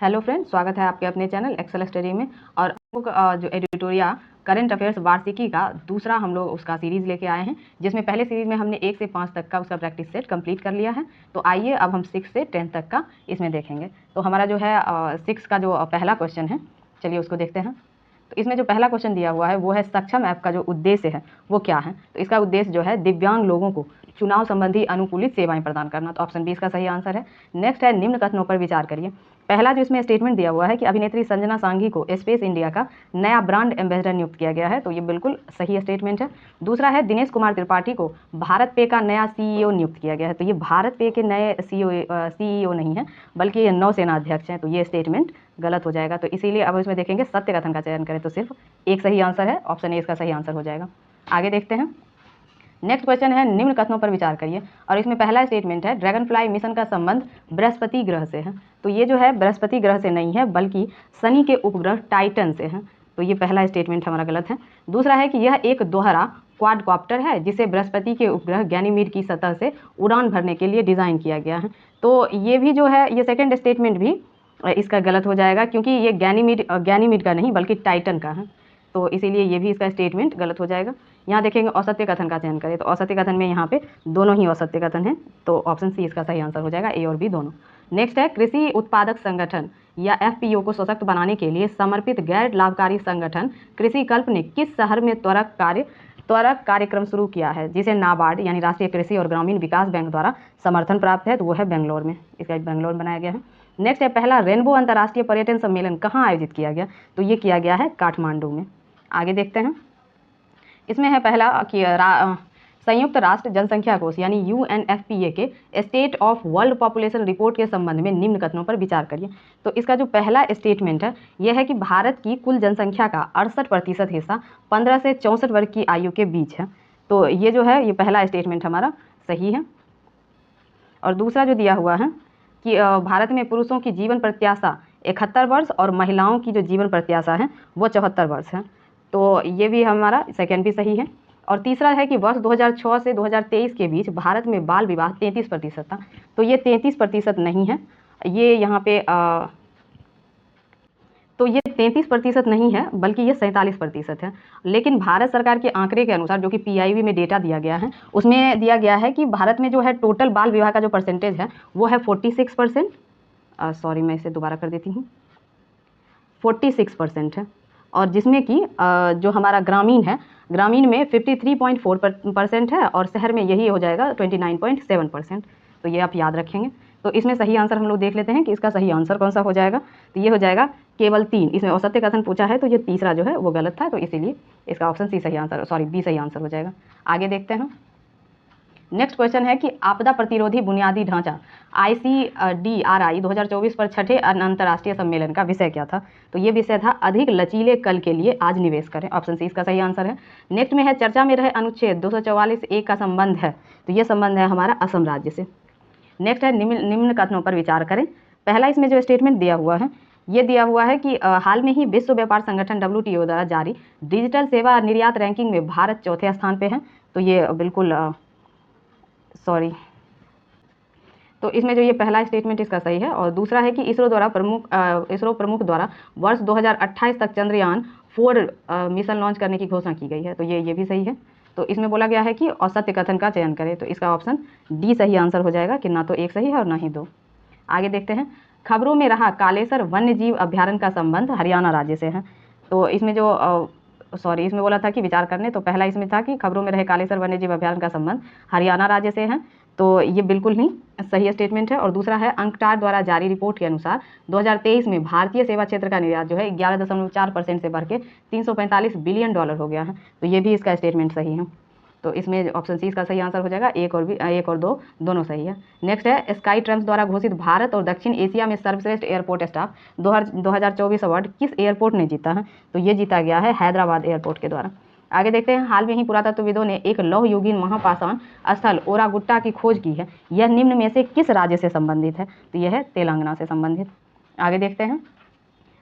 Hello friends, स्वागत है आपके अपने चैनल एक्सेल स्टडी में। और जो एडिटोरिया करंट अफेयर्स वार्षिकी का दूसरा हम लोग उसका सीरीज़ लेके आए हैं, जिसमें पहले सीरीज़ में हमने 1 से 5 तक का उसका प्रैक्टिस सेट कंप्लीट कर लिया है। तो आइए अब हम 6 से 10 तक का इसमें देखेंगे। तो हमारा जो है 6 का जो पहला क्वेश्चन है, चलिए उसको देखते हैं। तो इसमें जो पहला क्वेश्चन दिया हुआ है वो है सक्षम ऐप का जो उद्देश्य है वो क्या है। तो इसका उद्देश्य जो है दिव्यांग लोगों को चुनाव संबंधी अनुकूलित सेवाएं प्रदान करना। तो ऑप्शन बी इसका सही आंसर है। नेक्स्ट है निम्न कथनों पर विचार करिए। पहला जो इसमें स्टेटमेंट दिया हुआ है कि अभिनेत्री संजना सांघी को स्पेस इंडिया का नया ब्रांड एम्बेसडर नियुक्त किया गया है। तो ये बिल्कुल सही स्टेटमेंट है। दूसरा है दिनेश कुमार त्रिपाठी को भारत पे का नया सीईओ नियुक्त किया गया है। तो ये भारत पे के नए सीईओ नहीं है, बल्कि ये नौसेना अध्यक्ष हैं। तो ये स्टेटमेंट गलत हो जाएगा। तो इसीलिए अब इसमें देखेंगे सत्य कथन का चयन करें तो सिर्फ एक सही आंसर है, ऑप्शन ए इसका सही आंसर हो जाएगा। आगे देखते हैं। नेक्स्ट क्वेश्चन है निम्न कथनों पर विचार करिए। और इसमें पहला स्टेटमेंट है ड्रैगन फ्लाई मिशन का संबंध बृहस्पति ग्रह से है। तो ये जो है बृहस्पति ग्रह से नहीं है, बल्कि शनि के उपग्रह टाइटन से है। तो ये पहला स्टेटमेंट हमारा गलत है। दूसरा है कि यह एक दोहरा क्वाडकॉप्टर है जिसे बृहस्पति के उपग्रह गैनीमीड की सतह से उड़ान भरने के लिए डिज़ाइन किया गया है। तो ये भी जो है ये सेकेंड स्टेटमेंट भी इसका गलत हो जाएगा, क्योंकि ये गैनीमीड का नहीं बल्कि टाइटन का है। तो इसीलिए ये भी इसका स्टेटमेंट गलत हो जाएगा। यहाँ देखेंगे असत्य कथन का चयन करें। तो असत्य कथन में यहाँ पे दोनों ही असत्य कथन हैं। तो ऑप्शन सी इसका सही आंसर हो जाएगा, ए और बी दोनों। नेक्स्ट है कृषि उत्पादक संगठन या एफपीओ को सशक्त बनाने के लिए समर्पित गैर लाभकारी संगठन कृषि कल्प ने किस शहर में त्वरक कार्यक्रम शुरू किया है, जिसे नाबार्ड यानी राष्ट्रीय कृषि और ग्रामीण विकास बैंक द्वारा समर्थन प्राप्त है। तो वो है बेंगलोर में, इसका बेंगलोर बनाया गया है। नेक्स्ट है पहला रेनबो अंतर्राष्ट्रीय पर्यटन सम्मेलन कहाँ आयोजित किया गया। तो ये किया गया है काठमांडू में। आगे देखते हैं। इसमें है पहला कि संयुक्त राष्ट्र जनसंख्या कोष यानी यूएनएफपीए के state of world population report के संबंध में निम्न कथनों पर विचार करिए। तो इसका जो पहला स्टेटमेंट है यह है कि भारत की कुल जनसंख्या का 68% हिस्सा 15 से 64 वर्ष की आयु के बीच है। तो ये जो है ये पहला स्टेटमेंट हमारा सही है। और दूसरा जो दिया हुआ है कि भारत में पुरुषों की जीवन प्रत्याशा 71 वर्ष और महिलाओं की जो जीवन प्रत्याशा है वो 74 वर्ष है। तो ये भी हमारा सेकेंड भी सही है। और तीसरा है कि वर्ष 2006 से 2023 के बीच भारत में बाल विवाह 33% था। तो ये 33% नहीं है, ये यहाँ पे तो ये 33% नहीं है, बल्कि ये 47% है। लेकिन भारत सरकार के आंकड़े के अनुसार जो कि पीआईबी में डेटा दिया गया है, उसमें दिया गया है कि भारत में जो है टोटल बाल विवाह का जो परसेंटेज है वो है 46%। सॉरी, मैं इसे दोबारा कर देती हूँ, 46% है। और जिसमें कि जो हमारा ग्रामीण है, ग्रामीण में 53.4% है और शहर में यही हो जाएगा 29.7%। तो ये आप याद रखेंगे। तो इसमें सही आंसर हम लोग देख लेते हैं कि इसका सही आंसर कौन सा हो जाएगा। तो ये हो जाएगा केवल 3। इसमें असत्य कथन पूछा है तो ये तीसरा जो है वो गलत था। तो इसीलिए इसका ऑप्शन सी सही आंसर, सॉरी बी सही आंसर हो जाएगा। आगे देखते हैं। नेक्स्ट क्वेश्चन है कि आपदा प्रतिरोधी बुनियादी ढांचा ICDRI 2024 पर छठे अंतर्राष्ट्रीय सम्मेलन का विषय क्या था। तो ये विषय था अधिक लचीले कल के लिए आज निवेश करें। ऑप्शन सी इसका सही आंसर है। नेक्स्ट में है चर्चा में रहे अनुच्छेद 244A का संबंध है। तो ये संबंध है हमारा असम राज्य से। नेक्स्ट है निम्न कथनों पर विचार करें। पहला इसमें जो स्टेटमेंट दिया हुआ है ये दिया हुआ है कि हाल में ही विश्व व्यापार संगठन WTO द्वारा जारी डिजिटल सेवा निर्यात रैंकिंग में भारत चौथे स्थान पे है। तो ये बिल्कुल सॉरी, तो इसमें जो ये पहला स्टेटमेंट इसका सही है। और दूसरा है कि इसरो प्रमुख द्वारा वर्ष 2028 तक चंद्रयान 4 मिशन लॉन्च करने की घोषणा की गई है। तो ये भी सही है। तो इसमें बोला गया है कि असत्य कथन का चयन करें। तो इसका ऑप्शन डी सही आंसर हो जाएगा कि ना तो एक सही है और ना ही दो। आगे देखते हैं। खबरों में रहा कालेसर वन्य जीव अभ्यारण्य का संबंध हरियाणा राज्य से है। तो इसमें जो इसमें बोला था कि विचार करने, तो पहला इसमें था कि खबरों में रहे कालेसर वन्य जीव अभ्यारण्य का संबंध हरियाणा राज्य से है। तो ये बिल्कुल ही सही स्टेटमेंट है। और दूसरा है अंकटार द्वारा जारी रिपोर्ट के अनुसार 2023 में भारतीय सेवा क्षेत्र का निर्यात जो है 11.4% से बढ़ के $345 बिलियन हो गया है। तो ये भी इसका स्टेटमेंट सही है। तो इसमें ऑप्शन सी इसका सही आंसर हो जाएगा। एक और दो दोनों सही है। नेक्स्ट है स्काई ट्रम्स द्वारा घोषित भारत और दक्षिण एशिया में सर्वश्रेष्ठ एयरपोर्ट स्टाफ 2024 अवार्ड किस एयरपोर्ट ने जीता है। तो ये जीता गया है हैदराबाद एयरपोर्ट के द्वारा। आगे देखते हैं। हाल में ही पुरातत्वविदों ने एक लौह युगीन महापाषाण स्थल ओरागुट्टा की खोज की है। यह निम्न में से किस राज्य से संबंधित है। तो यह है तेलंगाना से संबंधित। आगे देखते हैं।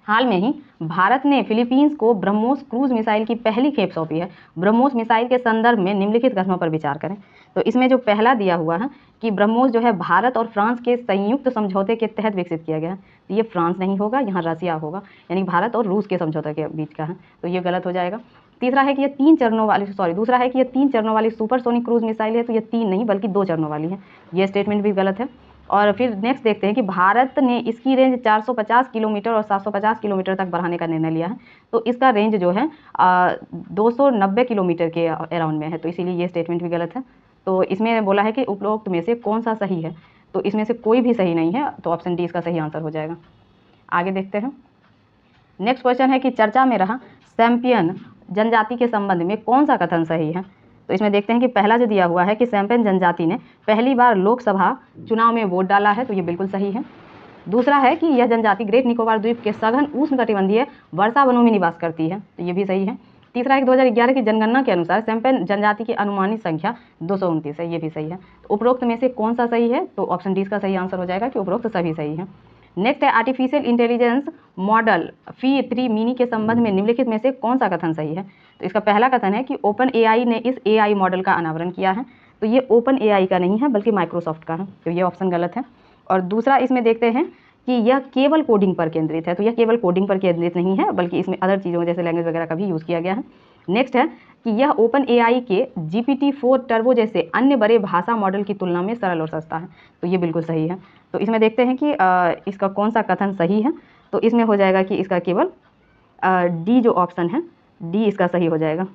हाल में ही भारत ने फिलीपींस को ब्रह्मोस क्रूज मिसाइल की पहली खेप सौंपी है। ब्रह्मोस मिसाइल के संदर्भ में निम्नलिखित कथनों पर विचार करें। तो इसमें जो पहला दिया हुआ है कि ब्रह्मोस जो है भारत और फ्रांस के संयुक्त समझौते के तहत विकसित किया गया है, तो ये फ्रांस नहीं होगा, यहाँ रसिया होगा, यानी भारत और रूस के समझौते के बीच का है, तो ये गलत हो जाएगा। तीसरा है कि ये दूसरा है कि ये 3 चरणों वाली सुपरसोनिक क्रूज मिसाइल है, तो ये 3 नहीं बल्कि 2 चरणों वाली है, ये स्टेटमेंट भी गलत है। और फिर नेक्स्ट देखते हैं कि भारत ने इसकी रेंज 450 किलोमीटर और 750 किलोमीटर तक बढ़ाने का निर्णय लिया है, तो इसका रेंज जो है 290 किलोमीटर के अराउंड में है, तो इसीलिए ये स्टेटमेंट भी गलत है। तो इसमें बोला है कि उपरोक्त में से कौन सा सही है, तो इसमें से कोई भी सही नहीं है, तो ऑप्शन डी इसका सही आंसर हो जाएगा। आगे देखते हैं। नेक्स्ट क्वेश्चन है कि चर्चा में रहा सैम्पियन जनजाति के संबंध में कौन सा कथन सही है, तो इसमें देखते हैं कि पहला जो दिया हुआ है कि सैम्पियन जनजाति ने पहली बार लोकसभा चुनाव में वोट डाला है, तो ये बिल्कुल सही है। दूसरा है कि यह जनजाति ग्रेट निकोबार द्वीप के सघन उष्णकटिबंधीय वर्षा वनों में निवास करती है, तो ये भी सही है। तीसरा है कि 2011 की जनगणना के अनुसार सैम्पियन जनजाति की अनुमानित संख्या 229 है, ये भी सही है। तो उपरोक्त में से कौन सा सही है, तो ऑप्शन डी इसका सही आंसर हो जाएगा कि उपरोक्त सभी सही है। नेक्स्ट है आर्टिफिशियल इंटेलिजेंस मॉडल फी 3 मिनी के संबंध में निम्नलिखित में से कौन सा कथन सही है, तो इसका पहला कथन है कि ओपन एआई ने इस एआई मॉडल का अनावरण किया है, तो ये ओपन एआई का नहीं है बल्कि माइक्रोसॉफ्ट का है, तो ये ऑप्शन गलत है। और दूसरा इसमें देखते हैं कि यह केवल कोडिंग पर केंद्रित है, तो यह केवल कोडिंग पर केंद्रित नहीं है बल्कि इसमें अदर चीज़ों जैसे लैंग्वेज वगैरह का भी यूज़ किया गया है। नेक्स्ट है कि यह ओपन एआई के GPT-4 टर्बो जैसे अन्य बड़े भाषा मॉडल की तुलना में सरल और सस्ता है, तो ये बिल्कुल सही है। तो इसमें देखते हैं कि इसका कौन सा कथन सही है, तो इसमें हो जाएगा कि इसका केवल डी जो ऑप्शन है, डी इसका सही हो जाएगा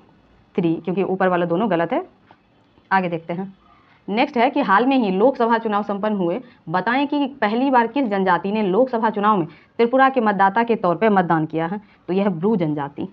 3, क्योंकि ऊपर वाला दोनों गलत है। आगे देखते हैं। नेक्स्ट है कि हाल में ही लोकसभा चुनाव संपन्न हुए, बताएं कि पहली बार किस जनजाति ने लोकसभा चुनाव में त्रिपुरा के मतदाता के तौर पर मतदान किया है, तो यह ब्रू जनजाति,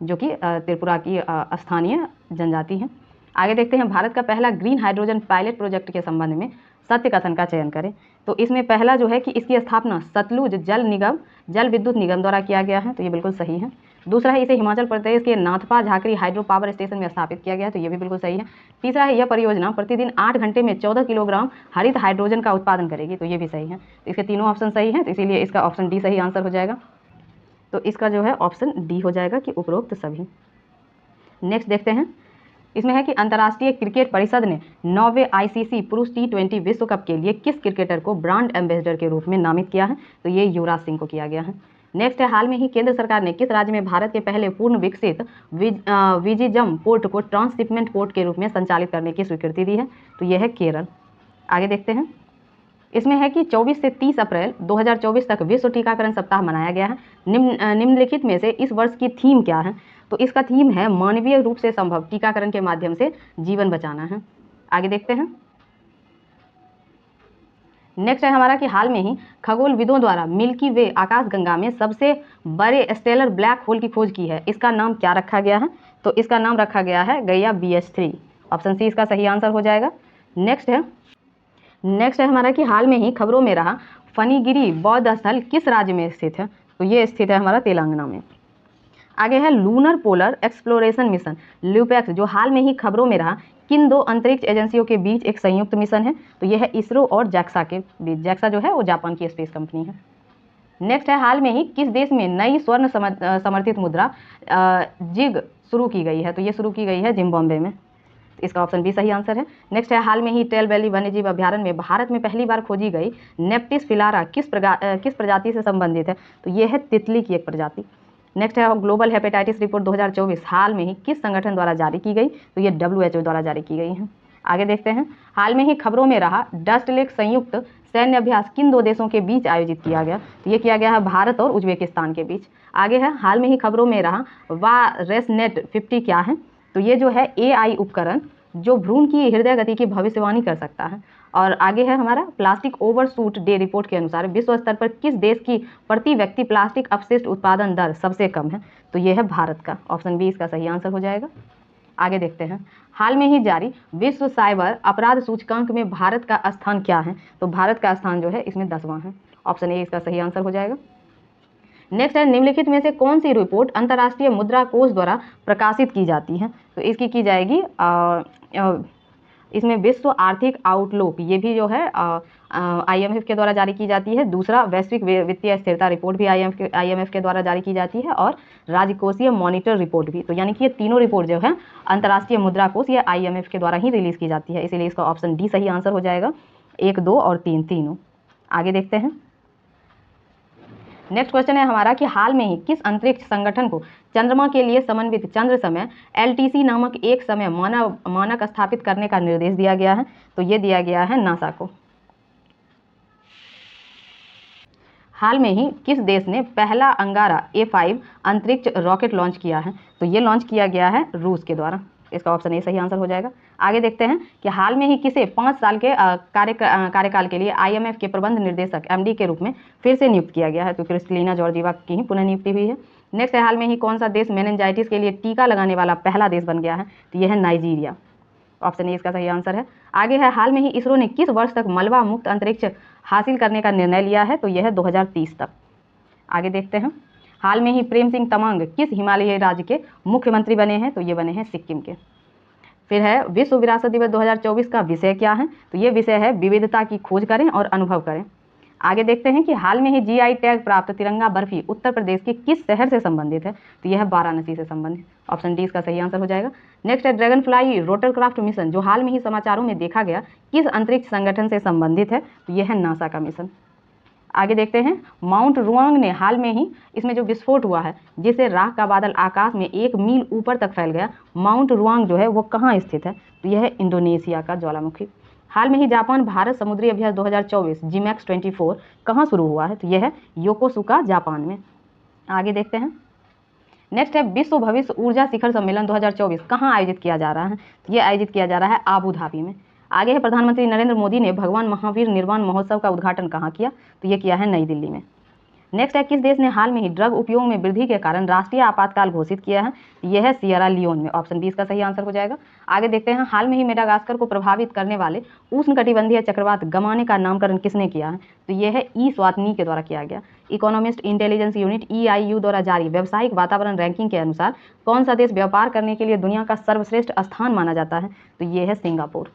जो कि त्रिपुरा की स्थानीय जनजाति है। आगे देखते हैं। भारत का पहला ग्रीन हाइड्रोजन पायलट प्रोजेक्ट के संबंध में सत्य कथन का चयन करें, तो इसमें पहला जो है कि इसकी स्थापना सतलुज जल विद्युत निगम द्वारा किया गया है, तो ये बिल्कुल सही है। दूसरा है इसे हिमाचल प्रदेश के Nathpa Jhakri hydro power station में स्थापित किया गया है, तो ये भी बिल्कुल सही है। तीसरा है यह परियोजना प्रतिदिन 8 घंटे में 14 किलोग्राम हरित हाइड्रोजन का उत्पादन करेगी, तो ये भी सही है। तो इसके तीनों ऑप्शन सही हैं, तो इसीलिए इसका ऑप्शन डी सही आंसर हो जाएगा। तो इसका जो है ऑप्शन डी हो जाएगा कि उपरोक्त सभी। नेक्स्ट देखते हैं। इसमें है कि अंतर्राष्ट्रीय क्रिकेट परिषद ने 9वें ICC पुरुष T20 विश्व कप के लिए किस क्रिकेटर को ब्रांड एम्बेसडर के रूप में नामित किया है, तो ये युवराज सिंह को किया गया है। नेक्स्ट है हाल में ही केंद्र सरकार ने किस राज्य में भारत के पहले पूर्ण विकसित विजिजम पोर्ट को ट्रांसशिपमेंट पोर्ट के रूप में संचालित करने की स्वीकृति दी है, तो यह है केरल। आगे देखते हैं। इसमें है कि 24 से 30 अप्रैल 2024 तक विश्व टीकाकरण सप्ताह मनाया गया है। निम्नलिखित में से इस वर्ष की थीम क्या है, तो इसका थीम है मानवीय रूप से संभव टीकाकरण के माध्यम से जीवन बचाना है। आगे देखते हैं। नेक्स्ट है हमारा कि हाल में ही खगोलविदों द्वारा मिल्की वे आकाशगंगा में सबसे बड़े स्टेलर ब्लैक होल की खोज की है, इसका नाम क्या रखा गया है, तो इसका नाम रखा गया है गैया BH3, ऑप्शन सी इसका सही आंसर हो जाएगा। नेक्स्ट है हमारा कि हाल में ही खबरों में रहा फनीगिरी बौद्ध स्थल किस राज्य में स्थित है, तो ये स्थित है हमारा तेलंगाना में। आगे है लूनर पोलर एक्सप्लोरेशन मिशन ल्यूपैक्स, जो हाल में ही खबरों में रहा किन 2 अंतरिक्ष एजेंसियों के बीच एक संयुक्त मिशन है, तो यह है इसरो और जैक्सा के बीच। जैक्सा जो है वो जापान की स्पेस कंपनी है। नेक्स्ट है हाल में ही किस देश में नई स्वर्ण समर्थित मुद्रा जिग शुरू की गई है, तो ये शुरू की गई है जिम्बाब्वे में, इसका ऑप्शन बी सही आंसर है। नेक्स्ट है हाल में ही टेल वैली वन्यजीव अभ्यारण्य में भारत में पहली बार खोजी गई नेप्टिस फिलारा किस प्रजाति से संबंधित है, तो यह है तितली की एक प्रजाति। नेक्स्ट है ग्लोबल हेपेटाइटिस रिपोर्ट 2024 हाल में ही किस संगठन द्वारा जारी की गई, तो ये WHO द्वारा जारी की गई है। आगे देखते हैं। हाल में ही खबरों में रहा डस्ट लेक संयुक्त सैन्य अभ्यास किन 2 देशों के बीच आयोजित किया गया, तो ये किया गया है भारत और उज्बेकिस्तान के बीच। आगे है हाल में ही खबरों में रहा वारेसनेट 50 क्या है, तो ये जो है AI उपकरण जो भ्रूण की हृदय गति की भविष्यवाणी कर सकता है। और आगे है हमारा प्लास्टिक ओवरशूट डे रिपोर्ट के अनुसार विश्व स्तर पर किस देश की प्रति व्यक्ति प्लास्टिक अपशिष्ट उत्पादन दर सबसे कम है, तो ये है भारत का, ऑप्शन बी इसका सही आंसर हो जाएगा। आगे देखते हैं। हाल में ही जारी विश्व साइबर अपराध सूचकांक में भारत का स्थान क्या है, तो भारत का स्थान जो है इसमें 10वां है, ऑप्शन ए इसका सही आंसर हो जाएगा। नेक्स्ट है निम्नलिखित में से कौन सी रिपोर्ट अंतर्राष्ट्रीय मुद्रा कोष द्वारा प्रकाशित की जाती है, तो इसकी की जाएगी इसमें विश्व आर्थिक आउटलुक, ये भी जो है IMF के द्वारा जारी की जाती है। दूसरा, वैश्विक वित्तीय स्थिरता रिपोर्ट भी IMF के द्वारा जारी की जाती है, और राजकोषीय मॉनिटर रिपोर्ट भी। तो यानी कि ये तीनों रिपोर्ट जो है अंतर्राष्ट्रीय मुद्रा कोष ये IMF के द्वारा ही रिलीज की जाती है, इसीलिए इसका ऑप्शन डी सही आंसर हो जाएगा। 1, 2 और 3 तीनों। आगे देखते हैं। नेक्स्ट क्वेश्चन है हमारा कि हाल में ही किस अंतरिक्ष संगठन को चंद्रमा के लिए समन्वित चंद्र समय LTC नामक एक समय मानक स्थापित करने का निर्देश दिया गया है? तो ये दिया गया है नासा को। हाल में ही किस देश ने पहला अंगारा A5 अंतरिक्ष रॉकेट लॉन्च किया है? तो ये लॉन्च किया गया है रूस के द्वारा। इसका ऑप्शन ए सही आंसर हो जाएगा। आगे देखते हैं कि हाल में ही किसे 5 साल के कार्यकाल के लिए IMF के प्रबंध निर्देशक MD के रूप में फिर से नियुक्त किया गया है? तो क्रिस्टलिना जॉर्जीवा की ही पुनः नियुक्ति हुई है। नेक्स्ट है, हाल में ही कौन सा देश मेनिंजाइटिस के लिए टीका लगाने वाला पहला देश बन गया है? तो यह है नाइजीरिया। ऑप्शन ए इसका सही आंसर है। आगे है, हाल में ही इसरो ने किस वर्ष तक मलबा मुक्त अंतरिक्ष हासिल करने का निर्णय लिया है? तो यह है 2030 तक। आगे देखते हैं, हाल में ही प्रेम सिंह तमांग किस हिमालयी राज्य के मुख्यमंत्री बने हैं? तो ये बने हैं सिक्किम के। फिर है, विश्व विरासत दिवस 2024 का विषय क्या है? तो ये विषय है विविधता की खोज करें और अनुभव करें। आगे देखते हैं कि हाल में ही GI टैग प्राप्त तिरंगा बर्फी उत्तर प्रदेश के किस शहर से संबंधित है? तो यह है वाराणसी से संबंधित। ऑप्शन डी इसका सही आंसर हो जाएगा। नेक्स्ट है, ड्रैगन फ्लाई रोटरक्राफ्ट मिशन जो हाल में ही समाचारों में देखा गया किस अंतरिक्ष संगठन से संबंधित है? तो यह है नासा का मिशन। आगे देखते हैं, माउंट रुआंग ने हाल में ही इसमें जो विस्फोट हुआ है जिससे राख का बादल आकाश में 1 मील ऊपर तक फैल गया, माउंट रुआंग जो है वो कहाँ स्थित है? तो यह है इंडोनेशिया का ज्वालामुखी। हाल में ही जापान भारत समुद्री अभ्यास 2024 GMAX 24 कहाँ शुरू हुआ है? तो यह है योकोसुका जापान में। आगे देखते हैं। नेक्स्ट है, विश्व भविष्य ऊर्जा शिखर सम्मेलन 2024 कहाँ आयोजित किया जा रहा है? तो ये आयोजित किया जा रहा है आबू धाबी में। आगे है, प्रधानमंत्री नरेंद्र मोदी ने भगवान महावीर निर्वाण महोत्सव का उद्घाटन कहाँ किया? तो ये किया है नई दिल्ली में। नेक्स्ट है, किस देश ने हाल में ही ड्रग उपयोग में वृद्धि के कारण राष्ट्रीय आपातकाल घोषित किया है? यह है सियरा लियोन में। ऑप्शन बी इसका सही आंसर हो जाएगा। आगे देखते हैं, हाल में ही मेडागास्कर को प्रभावित करने वाले उष्णकटिबंधीय चक्रवात गमाने का नामकरण किसने किया है? तो यह है ई स्वातनी के द्वारा किया गया। इकोनॉमिस्ट इंटेलिजेंस यूनिट EIU द्वारा जारी व्यावसायिक वातावरण रैंकिंग के अनुसार कौन सा देश व्यापार करने के लिए दुनिया का सर्वश्रेष्ठ स्थान माना जाता है? तो ये है सिंगापुर,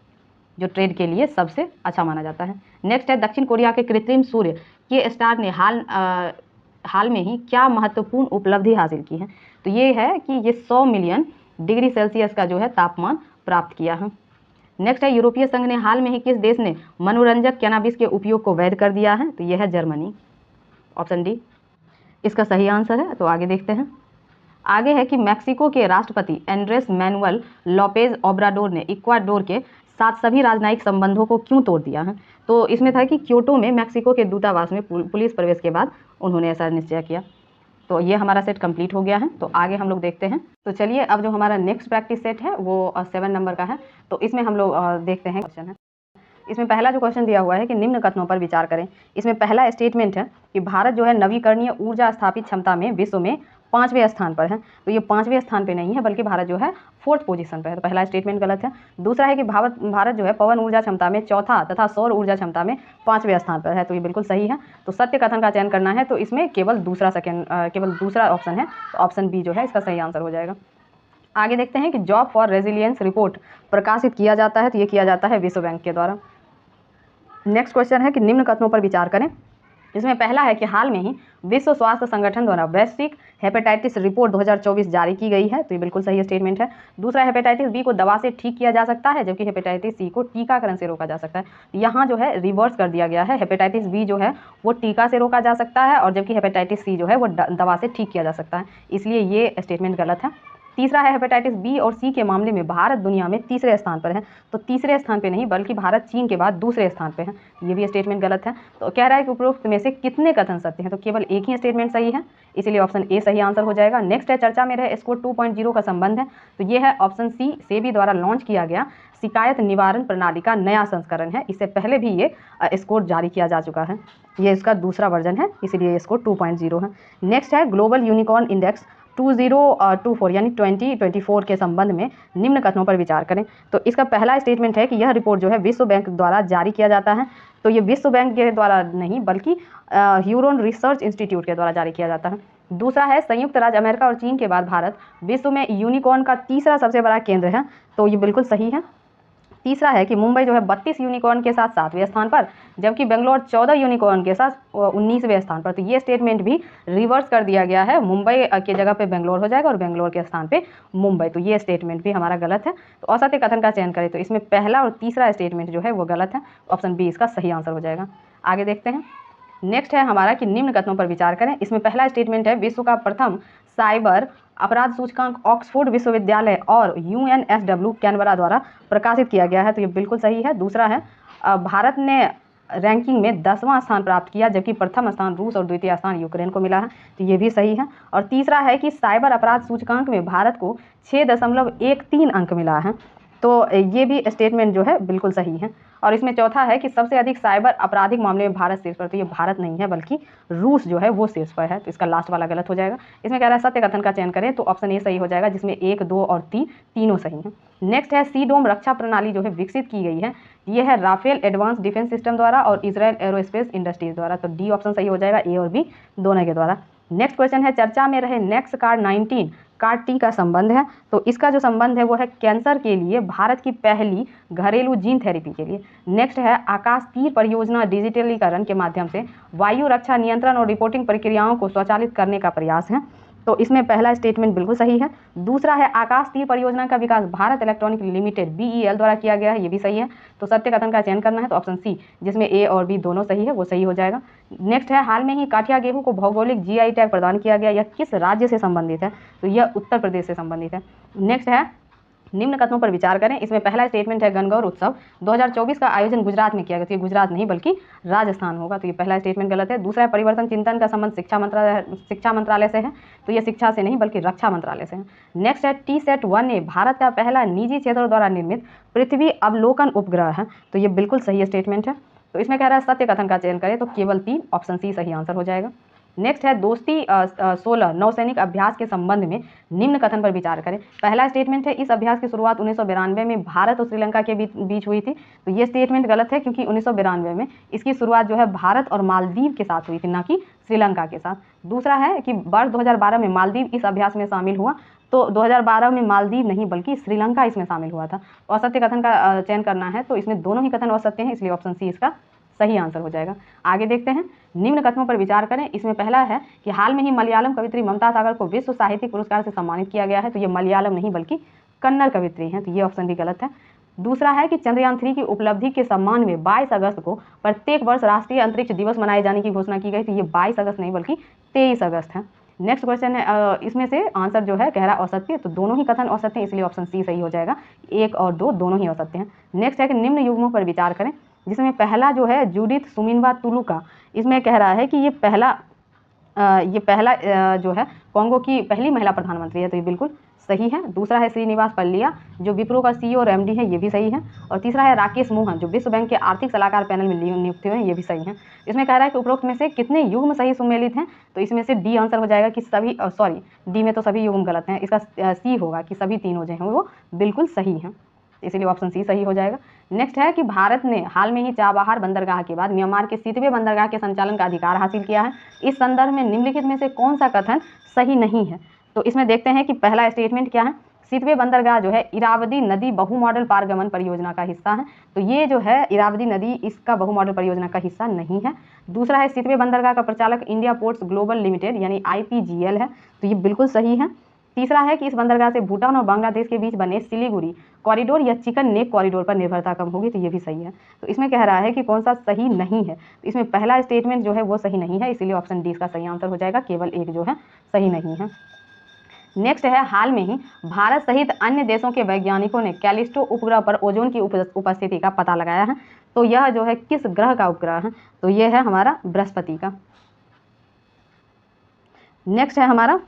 जो ट्रेड के लिए सबसे अच्छा माना जाता है। नेक्स्ट है, दक्षिण कोरिया के कृत्रिम सूर्य के स्टार ने हाल में ही क्या महत्वपूर्ण उपलब्धि हासिल की है? तो ये है कि ये 100 मिलियन डिग्री सेल्सियस का जो है तापमान प्राप्त किया है। नेक्स्ट है, यूरोपीय संघ ने हाल में ही किस देश ने मनोरंजक कैनाबिस के उपयोग को वैध कर दिया है? तो यह है जर्मनी। ऑप्शन डी इसका सही आंसर है। तो आगे देखते हैं। आगे है कि मैक्सिको के राष्ट्रपति एंड्रेस मैनुअल लोपेज ओब्राडोर ने इक्वाडोर के साथ सभी राजनयिक संबंधों को क्यों तोड़ दिया है? तो इसमें था कि क्योटो में मैक्सिको के दूतावास में पुलिस प्रवेश के बाद उन्होंने ऐसा निश्चय किया। तो ये हमारा सेट कंप्लीट हो गया है। तो आगे हम लोग देखते हैं। तो चलिए, अब जो हमारा नेक्स्ट प्रैक्टिस सेट है वो 7 नंबर का है। तो इसमें हम लोग देखते हैं क्वेश्चन है। इसमें पहला जो क्वेश्चन दिया हुआ है कि निम्न कथनों पर विचार करें। इसमें पहला स्टेटमेंट है कि भारत जो है नवीकरणीय ऊर्जा स्थापित क्षमता में विश्व में 5वें स्थान पर है। तो ये 5वें स्थान पे नहीं है, बल्कि भारत जो है 4th पोजीशन पर है। तो पहला स्टेटमेंट गलत है। दूसरा है कि भारत जो है पवन ऊर्जा क्षमता में 4था तथा सौर ऊर्जा क्षमता में 5वें स्थान पर है। तो ये बिल्कुल सही है। तो सत्य कथन का चयन करना है, तो इसमें केवल दूसरा ऑप्शन है। तो ऑप्शन बी जो है इसका सही आंसर हो जाएगा। आगे देखते हैं कि जॉब फॉर रेजिलियंस रिपोर्ट प्रकाशित किया जाता है। तो ये किया जाता है विश्व बैंक के द्वारा। नेक्स्ट क्वेश्चन है कि निम्न कथनों पर विचार करें। इसमें पहला है कि हाल में ही विश्व स्वास्थ्य संगठन द्वारा वैश्विक हेपेटाइटिस रिपोर्ट 2024 जारी की गई है। तो ये बिल्कुल सही स्टेटमेंट है। दूसरा, हेपेटाइटिस बी को दवा से ठीक किया जा सकता है, जबकि हेपेटाइटिस सी को टीकाकरण से रोका जा सकता है। यहाँ जो है रिवर्स कर दिया गया है। हेपेटाइटिस बी जो है वो टीका से रोका जा सकता है, और जबकि हेपेटाइटिस सी जो है वो दवा से ठीक किया जा सकता है। इसलिए ये स्टेटमेंट गलत है। तीसरा है, हेपेटाइटिस बी और सी के मामले में भारत दुनिया में तीसरे स्थान पर है। तो तीसरे स्थान पे नहीं, बल्कि भारत चीन के बाद दूसरे स्थान पे है। ये भी स्टेटमेंट गलत है। तो कह रहा है कि उपरोक्त में से कितने कथन सत्य हैं? तो केवल एक ही स्टेटमेंट सही है, इसीलिए ऑप्शन ए सही आंसर हो जाएगा। नेक्स्ट है, चर्चा में रहे स्कोर 2.0 का संबंध है। तो ये है ऑप्शन सी, सेबी द्वारा लॉन्च किया गया शिकायत निवारण प्रणाली का नया संस्करण है। इससे पहले भी ये स्कोर जारी किया जा चुका है। ये इसका दूसरा वर्जन है, इसीलिए ये स्कोर 2.0 है। नेक्स्ट है, ग्लोबल यूनिकॉर्न इंडेक्स 2024 यानी 2024 के संबंध में निम्न कथनों पर विचार करें। तो इसका पहला स्टेटमेंट है कि यह रिपोर्ट जो है विश्व बैंक द्वारा जारी किया जाता है। तो ये विश्व बैंक के द्वारा नहीं, बल्कि ह्यूरोन रिसर्च इंस्टीट्यूट के द्वारा जारी किया जाता है। दूसरा है, संयुक्त राज्य अमेरिका और चीन के बाद भारत विश्व में यूनिकॉर्न का तीसरा सबसे बड़ा केंद्र है। तो ये बिल्कुल सही है। तीसरा है कि मुंबई जो है 32 यूनिकॉर्न के साथ 7वें स्थान पर, जबकि बेंगलोर 14 यूनिकॉर्न के साथ 19वें स्थान पर। तो ये स्टेटमेंट भी रिवर्स कर दिया गया है, मुंबई की जगह पे बेंगलोर हो जाएगा और बेंगलोर के स्थान पे मुंबई। तो ये स्टेटमेंट भी हमारा गलत है। तो असत्य कथन का चयन करें तो इसमें पहला और तीसरा स्टेटमेंट जो है वो गलत है। ऑप्शन बी इसका सही आंसर हो जाएगा। आगे देखते हैं। नेक्स्ट है हमारा कि निम्न कथनों पर विचार करें। इसमें पहला स्टेटमेंट है विश्व का प्रथम साइबर अपराध सूचकांक ऑक्सफोर्ड विश्वविद्यालय और UNSW कैनबरा द्वारा प्रकाशित किया गया है। तो ये बिल्कुल सही है। दूसरा है भारत ने रैंकिंग में 10वां स्थान प्राप्त किया, जबकि प्रथम स्थान रूस और द्वितीय स्थान यूक्रेन को मिला है। तो ये भी सही है। और तीसरा है कि साइबर अपराध सूचकांक में भारत को 6.13 अंक मिला है। तो ये भी स्टेटमेंट जो है बिल्कुल सही है। और इसमें चौथा है कि सबसे अधिक साइबर आपराधिक मामले में भारत शीर्ष पर। तो ये भारत नहीं है बल्कि रूस जो है वो शीर्ष पर है। तो इसका लास्ट वाला गलत हो जाएगा। इसमें कह रहा है सत्य कथन का चयन करें तो ऑप्शन ए सही हो जाएगा, जिसमें 1, 2 और 3 तीनों सही हैं। नेक्स्ट है सी डोम रक्षा प्रणाली जो है विकसित की गई है, ये है राफेल एडवांस डिफेंस सिस्टम द्वारा और इजरायल एरोस्पेस इंडस्ट्रीज द्वारा। तो डी ऑप्शन सही हो जाएगा, ए और बी दोनों के द्वारा। नेक्स्ट क्वेश्चन है चर्चा में रहे नेक्स्ट कार्ड 19 कार्ड टी का संबंध है। तो इसका जो संबंध है वो है कैंसर के लिए भारत की पहली घरेलू जीन थेरेपी के लिए। नेक्स्ट है आकाश तीर परियोजना डिजिटलीकरण के माध्यम से वायु रक्षा नियंत्रण और रिपोर्टिंग प्रक्रियाओं को स्वचालित करने का प्रयास है। तो इसमें पहला स्टेटमेंट बिल्कुल सही है। दूसरा है आकाश तीर परियोजना का विकास भारत इलेक्ट्रॉनिक लिमिटेड BEL द्वारा किया गया है, ये भी सही है। तो सत्य कथन का चयन करना है तो ऑप्शन सी, जिसमें ए और बी दोनों सही है, वो सही हो जाएगा। नेक्स्ट है हाल में ही काठिया गेहूं को भौगोलिक GI टैग प्रदान किया गया, यह किस राज्य से संबंधित है? तो यह उत्तर प्रदेश से संबंधित है। नेक्स्ट है निम्न कथनों पर विचार करें। इसमें पहला स्टेटमेंट है गणगौर उत्सव 2024 का आयोजन गुजरात में किया गया। तो ये गुजरात नहीं बल्कि राजस्थान होगा। तो ये पहला स्टेटमेंट गलत है। दूसरा है परिवर्तन चिंतन का संबंध शिक्षा मंत्रालय से है। तो ये शिक्षा से नहीं बल्कि रक्षा मंत्रालय से है। नेक्स्ट है TSAT-1A भारत का पहला निजी क्षेत्र द्वारा निर्मित पृथ्वी अवलोकन उपग्रह है। तो ये बिल्कुल सही स्टेटमेंट है। तो इसमें कह रहा है सत्य कथन का चयन करें तो केवल 3, ऑप्शन सी सही आंसर हो जाएगा। नेक्स्ट है दोस्ती 16 नौसैनिक अभ्यास के संबंध में निम्न कथन पर विचार करें। पहला स्टेटमेंट है इस अभ्यास की शुरुआत 1992 में भारत और श्रीलंका के बीच हुई थी। तो ये स्टेटमेंट गलत है, क्योंकि 1992 में इसकी शुरुआत जो है भारत और मालदीव के साथ हुई थी, ना कि श्रीलंका के साथ। दूसरा है कि वर्ष 2012 में मालदीव इस अभ्यास में शामिल हुआ। तो 2012 में मालदीव नहीं बल्कि श्रीलंका इसमें शामिल हुआ था। असत्य कथन का चयन करना है तो इसमें दोनों ही कथन असत्य हैं, इसलिए ऑप्शन सी इसका सही आंसर हो जाएगा। आगे देखते हैं निम्न कथनों पर विचार करें। इसमें पहला है कि हाल में ही मलयालम कवित्री ममता सागर को विश्व साहित्यिक पुरस्कार से सम्मानित किया गया है। तो ये मलयालम नहीं बल्कि कन्नड़ कवित्री हैं। तो ये ऑप्शन भी गलत है। दूसरा है कि चंद्रयान 3 की उपलब्धि के सम्मान में 22 अगस्त को प्रत्येक वर्ष राष्ट्रीय अंतरिक्ष दिवस मनाए जाने की घोषणा की गई। तो ये 22 अगस्त नहीं बल्कि 23 अगस्त है। नेक्स्ट क्वेश्चन है इसमें से आंसर जो है कह रहा असत्य। तो दोनों ही कथन असत्य हैं, इसलिए ऑप्शन सी सही हो जाएगा। 1 और 2 दोनों ही असत्य हैं। नेक्स्ट है कि निम्न युग्मों पर विचार करें, जिसमें पहला जो है जूडिथ सुमिनवा तुलुका, इसमें कह रहा है कि ये पहला जो है कांगो की पहली महिला प्रधानमंत्री है। तो ये बिल्कुल सही है। दूसरा है श्रीनिवास पल्लिया जो विप्रो का CEO और MD है, ये भी सही है। और तीसरा है राकेश मोहन जो विश्व बैंक के आर्थिक सलाहकार पैनल में नियुक्त हुए हैं, ये भी सही है। इसमें कह रहा है कि उपरोक्त में से कितने युग्म सही सुमेलित हैं? तो इसमें से डी आंसर हो जाएगा कि सभी, डी में तो सभी युग्म गलत हैं। इसका सी होगा कि सभी तीनों जो हैं वो बिल्कुल सही हैं, इसलिए ऑप्शन सी सही हो जाएगा। नेक्स्ट है कि भारत ने हाल में ही चाबहार बंदरगाह के बाद म्यांमार के सीतवे बंदरगाह के संचालन का अधिकार हासिल किया है। इस संदर्भ में निम्नलिखित में से कौन सा कथन सही नहीं है? तो इसमें देखते हैं कि पहला स्टेटमेंट क्या है। सीतवे बंदरगाह जो है इरावदी नदी बहु मॉडल पारगमन परियोजना का हिस्सा है। तो ये जो है इरावदी नदी इसका बहु मॉडल परियोजना का हिस्सा नहीं है। दूसरा है सीतवे बंदरगाह का प्रचालक इंडिया पोर्ट्स ग्लोबल लिमिटेड यानी IPGL है। तो ये बिल्कुल सही है। तीसरा है कि इस बंदरगाह से भूटान और बांग्लादेश के बीच बने सिलीगुड़ी कॉरिडोर या चिकन नेक कॉरिडोर पर निर्भरता कम होगी। तो ये भी सही है। तो इसमें कह रहा है कि कौन सा सही नहीं है। तो इसमें पहला स्टेटमेंट जो है वो सही नहीं है, इसीलिए ऑप्शन डी इसका सही आंसर हो जाएगा। केवल 1 जो है सही नहीं है। नेक्स्ट है हाल में ही भारत सहित अन्य देशों के वैज्ञानिकों ने कैलिस्टो उपग्रह पर ओजोन की उपस्थिति का पता लगाया है। तो यह जो है किस ग्रह का उपग्रह है? तो यह है हमारा बृहस्पति का। नेक्स्ट है हमारा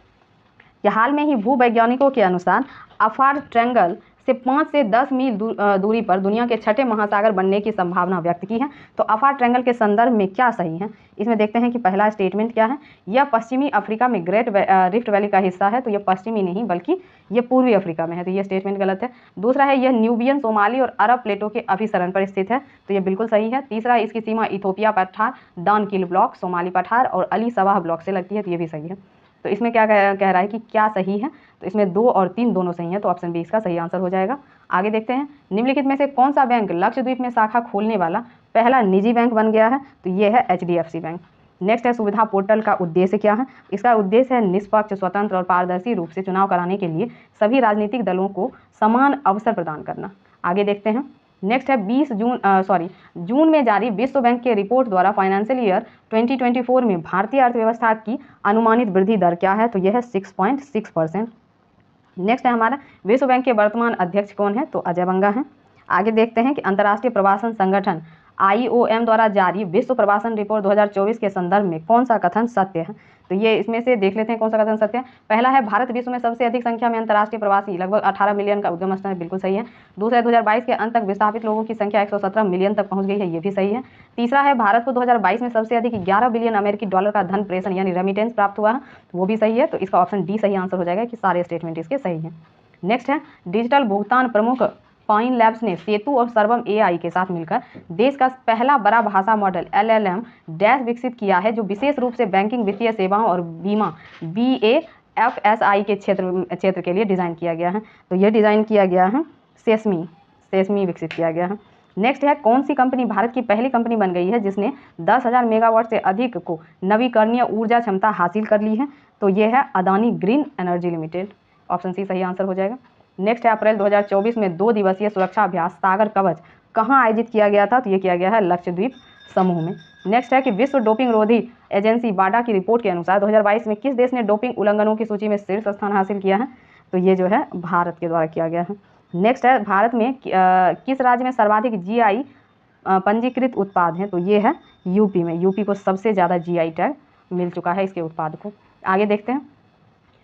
कि हाल में ही भूवैज्ञानिकों के अनुसार अफार ट्रायंगल से 5 से 10 मील दूरी पर दुनिया के छठे महासागर बनने की संभावना व्यक्त की है। तो अफार ट्रायंगल के संदर्भ में क्या सही है? इसमें देखते हैं कि पहला स्टेटमेंट क्या है। यह पश्चिमी अफ्रीका में ग्रेट रिफ्ट वैली का हिस्सा है। तो यह पश्चिमी नहीं बल्कि यह पूर्वी अफ्रीका में है। तो यह स्टेटमेंट गलत है। दूसरा है यह न्यूबियन, सोमाली और अरब प्लेटों के अभिसरण पर स्थित है। तो यह बिल्कुल सही है। तीसरा इसकी सीमा इथोपिया पठार, दान किल ब्लॉक, सोमाली पठार और अली सवाह ब्लॉक से लगती है। तो ये भी सही है। तो इसमें क्या कह रहा है कि क्या सही है, तो इसमें 2 और 3 दोनों सही हैं, तो ऑप्शन बी इसका सही आंसर हो जाएगा। आगे देखते हैं, निम्नलिखित में से कौन सा बैंक लक्षद्वीप में शाखा खोलने वाला पहला निजी बैंक बन गया है, तो ये है HDFC बैंक। नेक्स्ट है, सुविधा पोर्टल का उद्देश्य क्या है, इसका उद्देश्य है निष्पक्ष, स्वतंत्र और पारदर्शी रूप से चुनाव कराने के लिए सभी राजनीतिक दलों को समान अवसर प्रदान करना। आगे देखते हैं, नेक्स्ट है जून में जारी विश्व बैंक के रिपोर्ट द्वारा फाइनेंशियल ईयर 2024 में भारतीय अर्थव्यवस्था की अनुमानित वृद्धि दर क्या है, तो यह है 6.6%। नेक्स्ट है हमारा, विश्व बैंक के वर्तमान अध्यक्ष कौन है, तो अजय बंगा हैं। आगे देखते हैं कि अंतर्राष्ट्रीय प्रवासन संगठन IOM द्वारा जारी विश्व प्रवासन रिपोर्ट 2024 के संदर्भ में कौन सा कथन सत्य है, तो ये इसमें से देख लेते हैं कौन सा कथन सत्य है। पहला है, भारत विश्व में सबसे अधिक संख्या में अंतर्राष्ट्रीय प्रवासी लगभग 18 मिलियन का उद्यम स्थल है, बिल्कुल सही है। दूसरा है, 2022 के अंत तक विस्थापित लोगों की संख्या 117 मिलियन तक पहुंच गई है, ये भी सही है। तीसरा है, भारत को 2022 में सबसे अधिक 11 बिलियन अमेरिकी डॉलर का धन प्रेषण यानी रेमिटेंस प्राप्त हुआ है, तो वो भी सही है। तो इसका ऑप्शन डी सही आंसर हो जाएगा कि सारे स्टेटमेंट इसके सही हैं। नेक्स्ट है, डिजिटल भुगतान प्रमुख पाइन लैब्स ने सेतु और सर्वम AI के साथ मिलकर देश का पहला बड़ा भाषा मॉडल LLM डैश विकसित किया है, जो विशेष रूप से बैंकिंग, वित्तीय सेवाओं और बीमा BAFSI के क्षेत्र के लिए डिज़ाइन किया गया है। तो यह डिज़ाइन किया गया है सेसमी विकसित किया गया है। नेक्स्ट है, कौन सी कंपनी भारत की पहली कंपनी बन गई है जिसने 10,000 मेगावाट से अधिक को नवीकरणीय ऊर्जा क्षमता हासिल कर ली है, तो ये है Adani green energy limited. Option C सही आंसर हो जाएगा। नेक्स्ट है, अप्रैल 2024 में 2 दिवसीय सुरक्षा अभ्यास सागर कवच कहाँ आयोजित किया गया था, तो ये किया गया है लक्षद्वीप समूह में। नेक्स्ट है कि विश्व डोपिंग रोधी एजेंसी वाडा की रिपोर्ट के अनुसार 2022 में किस देश ने डोपिंग उल्लंघनों की सूची में शीर्ष स्थान हासिल किया है, तो ये जो है भारत के द्वारा किया गया है। नेक्स्ट है, भारत में किस राज्य में सर्वाधिक GI पंजीकृत उत्पाद हैं, तो ये है यूपी में। यूपी को सबसे ज़्यादा GI टैग मिल चुका है इसके उत्पाद को। आगे देखते हैं,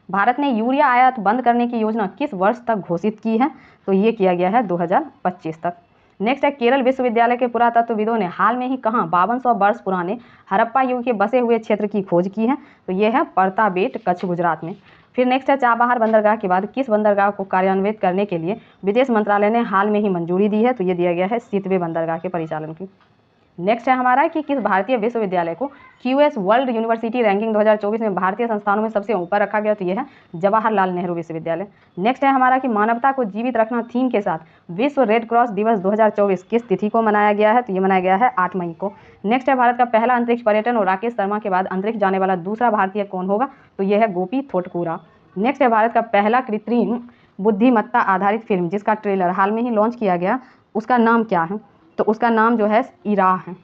भारत ने यूरिया आयात बंद करने की योजना किस वर्ष तक घोषित की है, तो ये किया गया है 2025 तक। नेक्स्ट है, केरल विश्वविद्यालय के पुरातत्वविदों ने हाल में ही कहाँ 5200 वर्ष पुराने हड़प्पा युग के बसे हुए क्षेत्र की खोज की है, तो ये है परताबेट, कच्छ, गुजरात में। फिर नेक्स्ट है, चाबहार बंदरगाह के बाद किस बंदरगाह को कार्यान्वित करने के लिए विदेश मंत्रालय ने हाल में ही मंजूरी दी है, तो ये दिया गया है सितवे बंदरगाह के परिचालन की। नेक्स्ट है हमारा कि किस भारतीय विश्वविद्यालय को QS वर्ल्ड यूनिवर्सिटी रैंकिंग 2024 में भारतीय संस्थानों में सबसे ऊपर रखा गया, तो यह है जवाहरलाल नेहरू विश्वविद्यालय। नेक्स्ट है हमारा कि मानवता को जीवित रखना थीम के साथ विश्व रेड क्रॉस दिवस 2024 किस तिथि को मनाया गया है, तो ये मनाया गया है 8 मई को। नेक्स्ट है, भारत का पहला अंतरिक्ष पर्यटन और राकेश शर्मा के बाद अंतरिक्ष जाने वाला दूसरा भारतीय कौन होगा, तो यह है गोपी थोटकुरा। नेक्स्ट है, भारत का पहला कृत्रिम बुद्धिमत्ता आधारित फिल्म जिसका ट्रेलर हाल में ही लॉन्च किया गया, उसका नाम क्या है, तो उसका नाम जो है इरा है।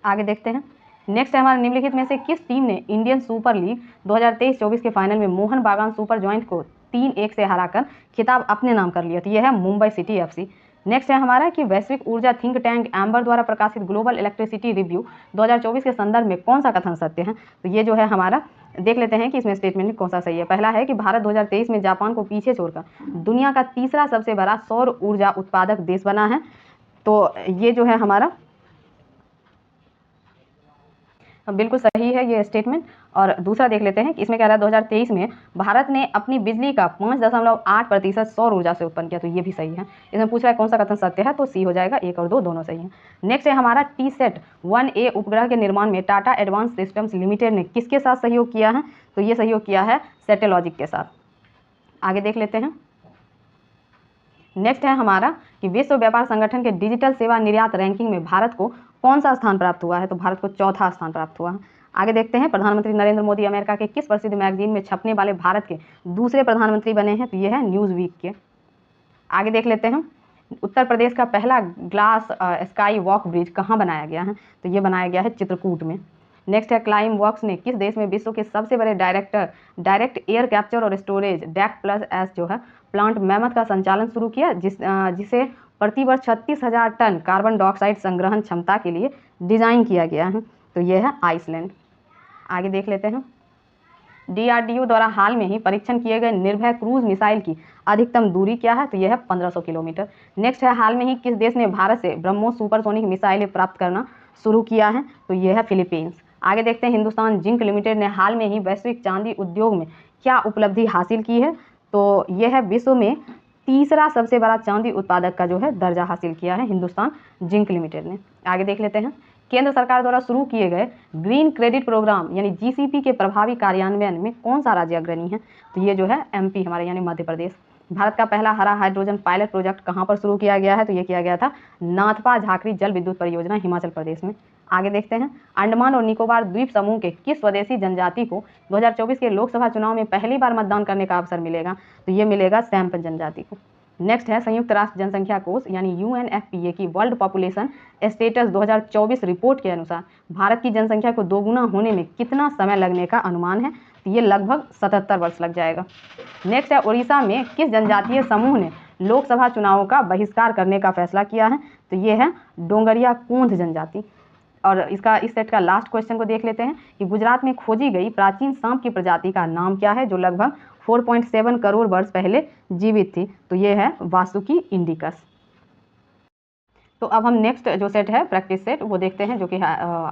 आगे देखते हैं, नेक्स्ट है हमारे, निम्नलिखित में से किस टीम ने इंडियन सुपर लीग 2023-24 के फाइनल में मोहन बागान सुपर जॉइंट को 3-1 से हराकर खिताब अपने नाम कर लिया, तो यह है मुंबई सिटी FC। नेक्स्ट है हमारा कि वैश्विक ऊर्जा थिंक टैंक एम्बर द्वारा प्रकाशित ग्लोबल इलेक्ट्रिसिटी रिव्यू 2024 के संदर्भ में कौन सा कथन सत्य है, तो ये जो है हमारा देख लेते हैं कि इसमें स्टेटमेंट कौन सा सही है। पहला है कि भारत 2023 में जापान को पीछे छोड़कर दुनिया का तीसरा सबसे बड़ा सौर ऊर्जा उत्पादक देश बना है, तो ये जो है हमारा बिल्कुल सही है ये स्टेटमेंट। और दूसरा देख लेते हैं कि इसमें कह रहा है 2023 में भारत ने अपनी बिजली का 5.8% सौर ऊर्जा से उत्पन्न किया, तो ये भी सही है। इसमें पूछ रहा है कौन सा कथन सत्य है, तो सी हो जाएगा, 1 और 2 दोनों सही हैं। नेक्स्ट है हमारा, TSAT-1A उपग्रह के निर्माण में टाटा एडवांस सिस्टम्स लिमिटेड ने किसके साथ सहयोग किया है, तो ये सहयोग किया है सेटेलॉजिक के साथ। आगे देख लेते हैं, नेक्स्ट है हमारा कि विश्व व्यापार संगठन के डिजिटल सेवा निर्यात रैंकिंग में भारत को कौन सा स्थान प्राप्त हुआ है, तो भारत को चौथा स्थान प्राप्त हुआ है। आगे देखते हैं, प्रधानमंत्री नरेंद्र मोदी अमेरिका के किस प्रसिद्ध मैगजीन में छपने वाले भारत के दूसरे प्रधानमंत्री बने हैं, तो ये है न्यूज़ वीक के। आगे देख लेते हैं, उत्तर प्रदेश का पहला ग्लास स्काई वॉक ब्रिज कहाँ बनाया गया है, तो ये बनाया गया है चित्रकूट में। नेक्स्ट है, क्लाइम वर्क्स ने किस देश में विश्व के सबसे बड़े डायरेक्ट एयर कैप्चर और स्टोरेज DAC+S जो है प्लांट मैमथ का संचालन शुरू किया, जिसे प्रतिवर्ष 36,000 टन कार्बन डाइऑक्साइड संग्रहण क्षमता के लिए डिज़ाइन किया गया है, तो यह है आइसलैंड। आगे देख लेते हैं, DRDO द्वारा हाल में ही परीक्षण किए गए निर्भय क्रूज मिसाइल की अधिकतम दूरी क्या है, तो यह है 1500 किलोमीटर। नेक्स्ट है, हाल में ही किस देश ने भारत से ब्रह्मोस सुपरसोनिक मिसाइलें प्राप्त करना शुरू किया है, तो यह है फिलीपींस। आगे देखते हैं, हिंदुस्तान जिंक लिमिटेड ने हाल में ही वैश्विक चांदी उद्योग में क्या उपलब्धि हासिल की है, तो यह है विश्व में तीसरा सबसे बड़ा चांदी उत्पादक का जो है दर्जा हासिल किया है हिंदुस्तान जिंक लिमिटेड ने। आगे देख लेते हैं, केंद्र सरकार द्वारा शुरू किए गए ग्रीन क्रेडिट प्रोग्राम यानी GCP के प्रभावी कार्यान्वयन में कौन सा राज्य अग्रणी है? तो ये जो है MP हमारे यानी मध्य प्रदेश। भारत का पहला हरा हाइड्रोजन पायलट प्रोजेक्ट कहाँ पर शुरू किया गया है? तो ये किया गया था नाथपा झाकरी जल विद्युत परियोजना हिमाचल प्रदेश में। आगे देखते हैं, अंडमान और निकोबार द्वीप समूह के किस स्वदेशी जनजाति को 2024 के लोकसभा चुनाव में पहली बार मतदान करने का अवसर मिलेगा? तो ये मिलेगा सैंप जनजाति को। नेक्स्ट है, संयुक्त राष्ट्र जनसंख्या कोष यानी UNFPA की वर्ल्ड पॉपुलेशन स्टेटस 2024 रिपोर्ट के अनुसार भारत की जनसंख्या को दोगुना होने में कितना समय लगने का अनुमान है? तो ये लगभग 77 वर्ष लग जाएगा। नेक्स्ट है, उड़ीसा में किस जनजातीय समूह ने लोकसभा चुनावों का बहिष्कार करने का फैसला किया है? तो ये है डोंगरिया कोंध जनजाति। और इस सेट का लास्ट क्वेश्चन को देख लेते हैं कि गुजरात में खोजी गई प्राचीन सांप की प्रजाति का नाम क्या है जो लगभग 4.7 करोड़ वर्ष पहले जीवित थी? तो ये है वासुकी इंडिकस। तो अब हम नेक्स्ट जो सेट है प्रैक्टिस सेट वो देखते हैं जो कि है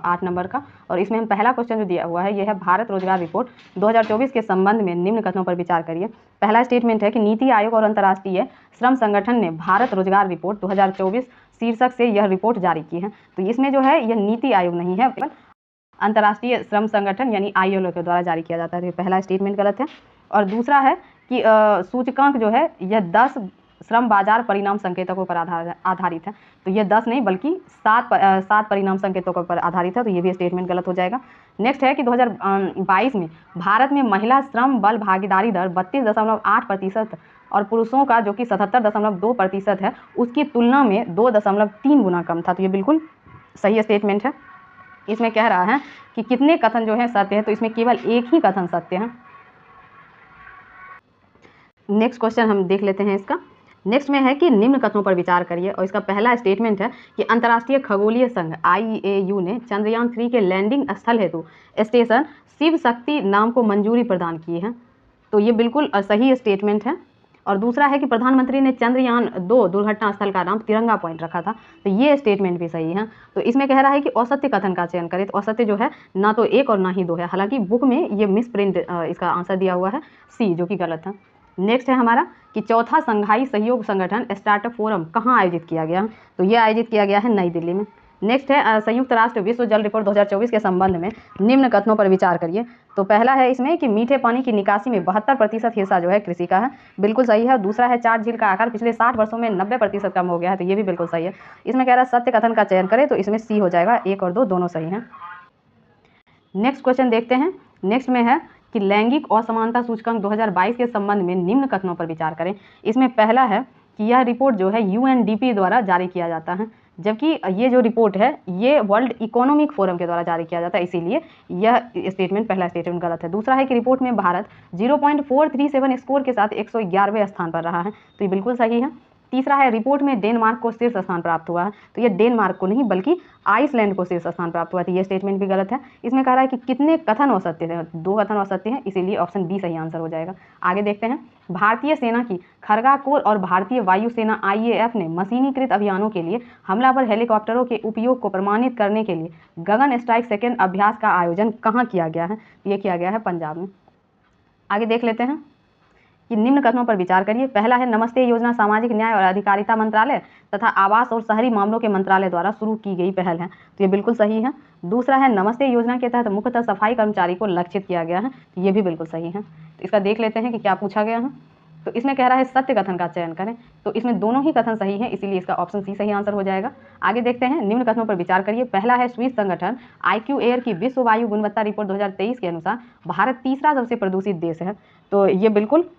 8 नंबर का, और इसमें हम पहला क्वेश्चन जो दिया हुआ है ये है भारत रोजगार रिपोर्ट 2024 के संबंध में निम्न कथनों पर विचार करिए। पहला स्टेटमेंट है कि नीति आयोग और अंतर्राष्ट्रीय श्रम संगठन ने भारत रोजगार रिपोर्ट 2024 शीर्षक से यह रिपोर्ट जारी की है। तो इसमें जो है यह नीति आयोग नहीं है, अंतर्राष्ट्रीय श्रम संगठन यानी ILO के द्वारा जारी किया जाता है। पहला स्टेटमेंट गलत है। और दूसरा है कि सूचकांक जो है यह 10 श्रम बाजार परिणाम संकेतकों पर आधारित है। तो ये 10 नहीं बल्कि 7 परिणाम संकेतकों पर आधारित है। तो ये भी स्टेटमेंट गलत हो जाएगा। नेक्स्ट है कि 2022 में भारत में महिला श्रम बल भागीदारी दर 32.8% और पुरुषों का जो कि 77.2% है उसकी तुलना में 2.3 गुना कम था। तो ये बिल्कुल सही स्टेटमेंट है। इसमें कह रहा है कि कितने कथन जो है सत्य है, तो इसमें केवल एक ही कथन सत्य है। नेक्स्ट क्वेश्चन हम देख लेते हैं इसका। नेक्स्ट में है कि निम्न कथनों पर विचार करिए, और इसका पहला स्टेटमेंट है कि अंतर्राष्ट्रीय खगोलीय संघ IAU ने चंद्रयान 3 के लैंडिंग स्थल हेतु स्टेशन शिव शक्ति नाम को मंजूरी प्रदान की है। तो ये बिल्कुल सही स्टेटमेंट है। और दूसरा है कि प्रधानमंत्री ने चंद्रयान 2 दुर्घटना स्थल का नाम तिरंगा पॉइंट रखा था। तो ये स्टेटमेंट भी सही है। तो इसमें कह रहा है कि असत्य कथन का चयन करें। तो असत्य जो है ना तो 1 और ना ही 2 है, हालांकि बुक में ये मिस प्रिंट इसका आंसर दिया हुआ है C, जो कि गलत है। नेक्स्ट है हमारा कि चौथा संघाई सहयोग संगठन स्टार्टअप फोरम कहाँ आयोजित किया गया? तो ये आयोजित किया गया है नई दिल्ली में। नेक्स्ट है संयुक्त राष्ट्र विश्व जल रिपोर्ट 2024 के संबंध में निम्न कथनों पर विचार करिए। तो पहला है इसमें कि मीठे पानी की निकासी में 72% हिस्सा जो है कृषि का है, बिल्कुल सही है। दूसरा है चार झील का आकार पिछले 60 वर्षों में 90% कम हो गया है। तो ये भी बिल्कुल सही है। इसमें कह रहा है सत्य कथन का चयन करें, तो इसमें C हो जाएगा। 1 और 2 दोनों सही हैं। नेक्स्ट क्वेश्चन देखते हैं। नेक्स्ट में है कि लैंगिक असमानता सूचकांक 2022 के संबंध में निम्न कथनों पर विचार करें। इसमें पहला है कि यह रिपोर्ट जो है UNDP द्वारा जारी किया जाता है, जबकि ये जो रिपोर्ट है ये वर्ल्ड इकोनॉमिक फोरम के द्वारा जारी किया जाता है, इसीलिए यह स्टेटमेंट पहला स्टेटमेंट गलत है। दूसरा है कि रिपोर्ट में भारत 0.437 स्कोर के साथ 111वें स्थान पर रहा है। तो ये बिल्कुल सही है। तीसरा है रिपोर्ट में डेनमार्क को शीर्ष स्थान प्राप्त हुआ है। तो ये डेनमार्क को नहीं बल्कि आइसलैंड को शीर्ष स्थान प्राप्त हुआ है। तो ये स्टेटमेंट भी गलत है। इसमें कह रहा है कि कितने कथन असत्य थे, 2 कथन असत्य हैं, इसीलिए ऑप्शन B सही आंसर हो जाएगा। आगे देखते हैं। भारतीय सेना की खरगा कोर और भारतीय वायुसेना IAF ने मशीनीकृत अभियानों के लिए हमलावर हेलीकॉप्टरों के उपयोग को प्रमाणित करने के लिए गगन स्ट्राइक सेकेंड अभ्यास का आयोजन कहाँ किया गया है? ये किया गया है पंजाब में। आगे देख लेते हैं कि निम्न कथनों पर विचार करिए। पहला है नमस्ते योजना सामाजिक न्याय और अधिकारिता मंत्रालय तथा आवास और शहरी मामलों के मंत्रालय द्वारा शुरू की गई पहल है। तो ये बिल्कुल सही है। दूसरा है नमस्ते योजना के तहत मुख्यतः सफाई कर्मचारी को लक्षित किया गया है। तो ये भी बिल्कुल सही है। तो इसका देख लेते हैं कि क्या पूछा गया है। तो इसमें कह रहा है सत्य कथन का चयन करें। तो इसमें दोनों ही कथन सही है, इसीलिए इसका ऑप्शन C सही आंसर हो जाएगा। आगे देखते हैं। निम्न कथनों पर विचार करिए। पहला है स्विस संगठन IQ एयर की विश्व वायु गुणवत्ता रिपोर्ट 2023 के अनुसार भारत तीसरा सबसे प्रदूषित देश है। तो ये बिल्कुल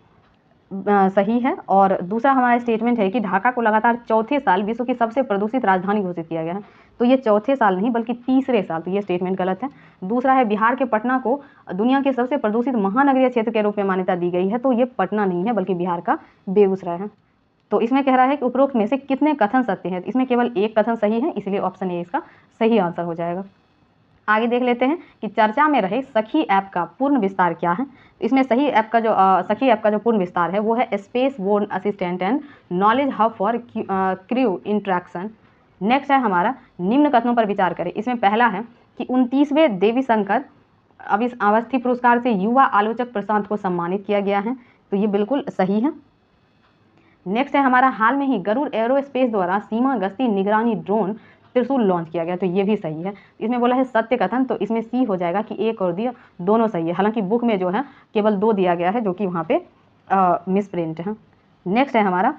सही है। और दूसरा हमारा स्टेटमेंट है कि ढाका को लगातार चौथे साल विश्व की सबसे प्रदूषित राजधानी घोषित किया गया है। तो ये चौथे साल नहीं बल्कि तीसरे साल। तो ये स्टेटमेंट गलत है। दूसरा है बिहार के पटना को दुनिया के सबसे प्रदूषित महानगरीय क्षेत्र के रूप में मान्यता दी गई है। तो ये पटना नहीं है बल्कि बिहार का बेगूसराय है। तो इसमें कह रहा है कि उपरोक्त में से कितने कथन सत्य हैं? इसमें केवल एक कथन सही है, इसलिए ऑप्शन A इसका सही आंसर हो जाएगा। आगे देख लेते हैं कि चर्चा में रहे सखी ऐप का पूर्ण विस्तार क्या है। इसमें सखी ऐप का जो पूर्ण विस्तार है वो है space born assistant and knowledge hub for crew interaction. Next है हमारा निम्न कथनों पर विचार करें। इसमें पहला है कि 29वें देवी शंकर अवस्थी पुरस्कार से युवा आलोचक प्रशांत को सम्मानित किया गया है। तो ये बिल्कुल सही है। नेक्स्ट है हमारा हाल में ही गरुड़ एरोस्पेस द्वारा सीमा गश्ती निगरानी ड्रोन त्रिशूल लॉन्च किया गया, तो ये भी सही है। इसमें बोला है सत्य कथन, तो इसमें सी हो जाएगा कि एक और दिया दोनों सही है। हालांकि बुक में जो है केवल 2 दिया गया है जो कि वहाँ पे मिस प्रिंट है। नेक्स्ट है हमारा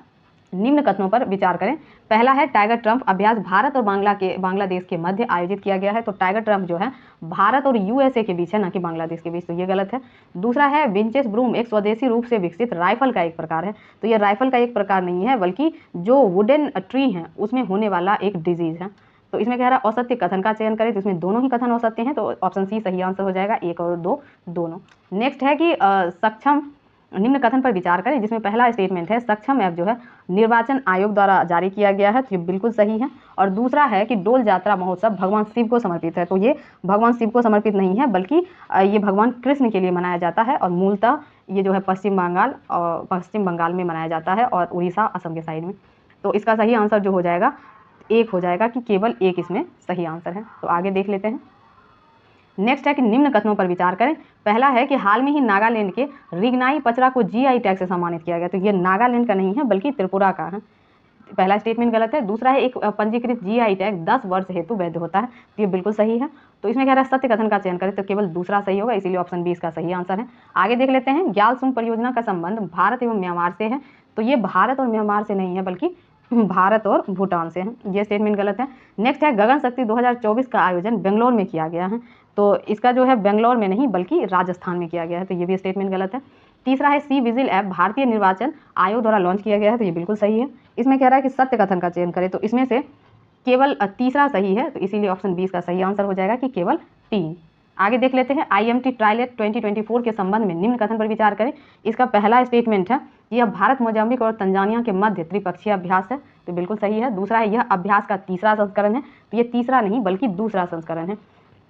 निम्न कथनों पर विचार करें। पहला है टाइगर ट्रम्प अभ्यास भारत और बांग्लादेश के मध्य आयोजित किया गया है, तो टाइगर ट्रम्प जो है भारत और यूएसए के बीच है, ना कि बांग्लादेश के बीच, तो ये गलत है। दूसरा है विंचेस ब्रूम एक स्वदेशी रूप से विकसित राइफल का एक प्रकार है, तो ये राइफल का एक प्रकार नहीं है बल्कि जो वुडन ट्री है उसमें होने वाला एक डिजीज है। तो इसमें कह रहा है असत्य कथन का चयन करें, तो इसमें दोनों ही कथन असत्य हैं, तो ऑप्शन सी सही आंसर हो जाएगा, 1 और 2 दोनों। नेक्स्ट है कि सक्षम निम्न कथन पर विचार करें, जिसमें पहला स्टेटमेंट है सक्षम ऐप जो है निर्वाचन आयोग द्वारा जारी किया गया है, तो ये बिल्कुल सही है। और दूसरा है कि डोल यात्रा महोत्सव भगवान शिव को समर्पित है, तो ये भगवान शिव को समर्पित नहीं है बल्कि ये भगवान कृष्ण के लिए मनाया जाता है, और मूलतः ये जो है पश्चिम बंगाल में मनाया जाता है और उड़ीसा असम के साइड में। तो इसका सही आंसर जो हो जाएगा 1 हो जाएगा कि केवल 1 इसमें सही आंसर है। तो आगे देख लेते हैं। नेक्स्ट है कि निम्न कथनों पर विचार करें। पहला है कि हाल में ही नागालैंड के रिगनाई पचरा को जीआई टैग से सम्मानित किया गया, तो ये नागालैंड का नहीं है बल्कि त्रिपुरा का है। पहला स्टेटमेंट गलत है। दूसरा है एक पंजीकृत जीआई टैग 10 वर्ष हेतु वैध होता है, तो ये बिल्कुल सही है। तो इसमें कह रहा है सत्य कथन का चयन करें, तो केवल दूसरा सही होगा, इसीलिए ऑप्शन 20 का सही आंसर है। आगे देख लेते हैं। ग्यालसूंग परियोजना का संबंध भारत एवं म्यांमार से है, तो ये भारत और म्यांमार से नहीं है बल्कि भारत और भूटान से है, ये स्टेटमेंट गलत है। नेक्स्ट है गगन शक्ति 2024 का आयोजन बेंगलोर में किया गया है, तो इसका जो है बेंगलोर में नहीं बल्कि राजस्थान में किया गया है, तो ये भी स्टेटमेंट गलत है। तीसरा है सी विजिल ऐप भारतीय निर्वाचन आयोग द्वारा लॉन्च किया गया है, तो ये बिल्कुल सही है। इसमें कह रहा है कि सत्य कथन का चयन करें, तो इसमें से केवल तीसरा सही है, तो इसीलिए ऑप्शन 20 का सही आंसर हो जाएगा कि केवल 3। आगे देख लेते हैं। IMT ट्रायलेट 2024 के संबंध में निम्न कथन पर विचार करें। इसका पहला स्टेटमेंट है यह भारत, मोजाम्बिक और तंजानिया के मध्य त्रिपक्षीय अभ्यास है, तो बिल्कुल सही है। दूसरा है यह अभ्यास का तीसरा संस्करण है, तो ये तीसरा नहीं बल्कि दूसरा संस्करण है।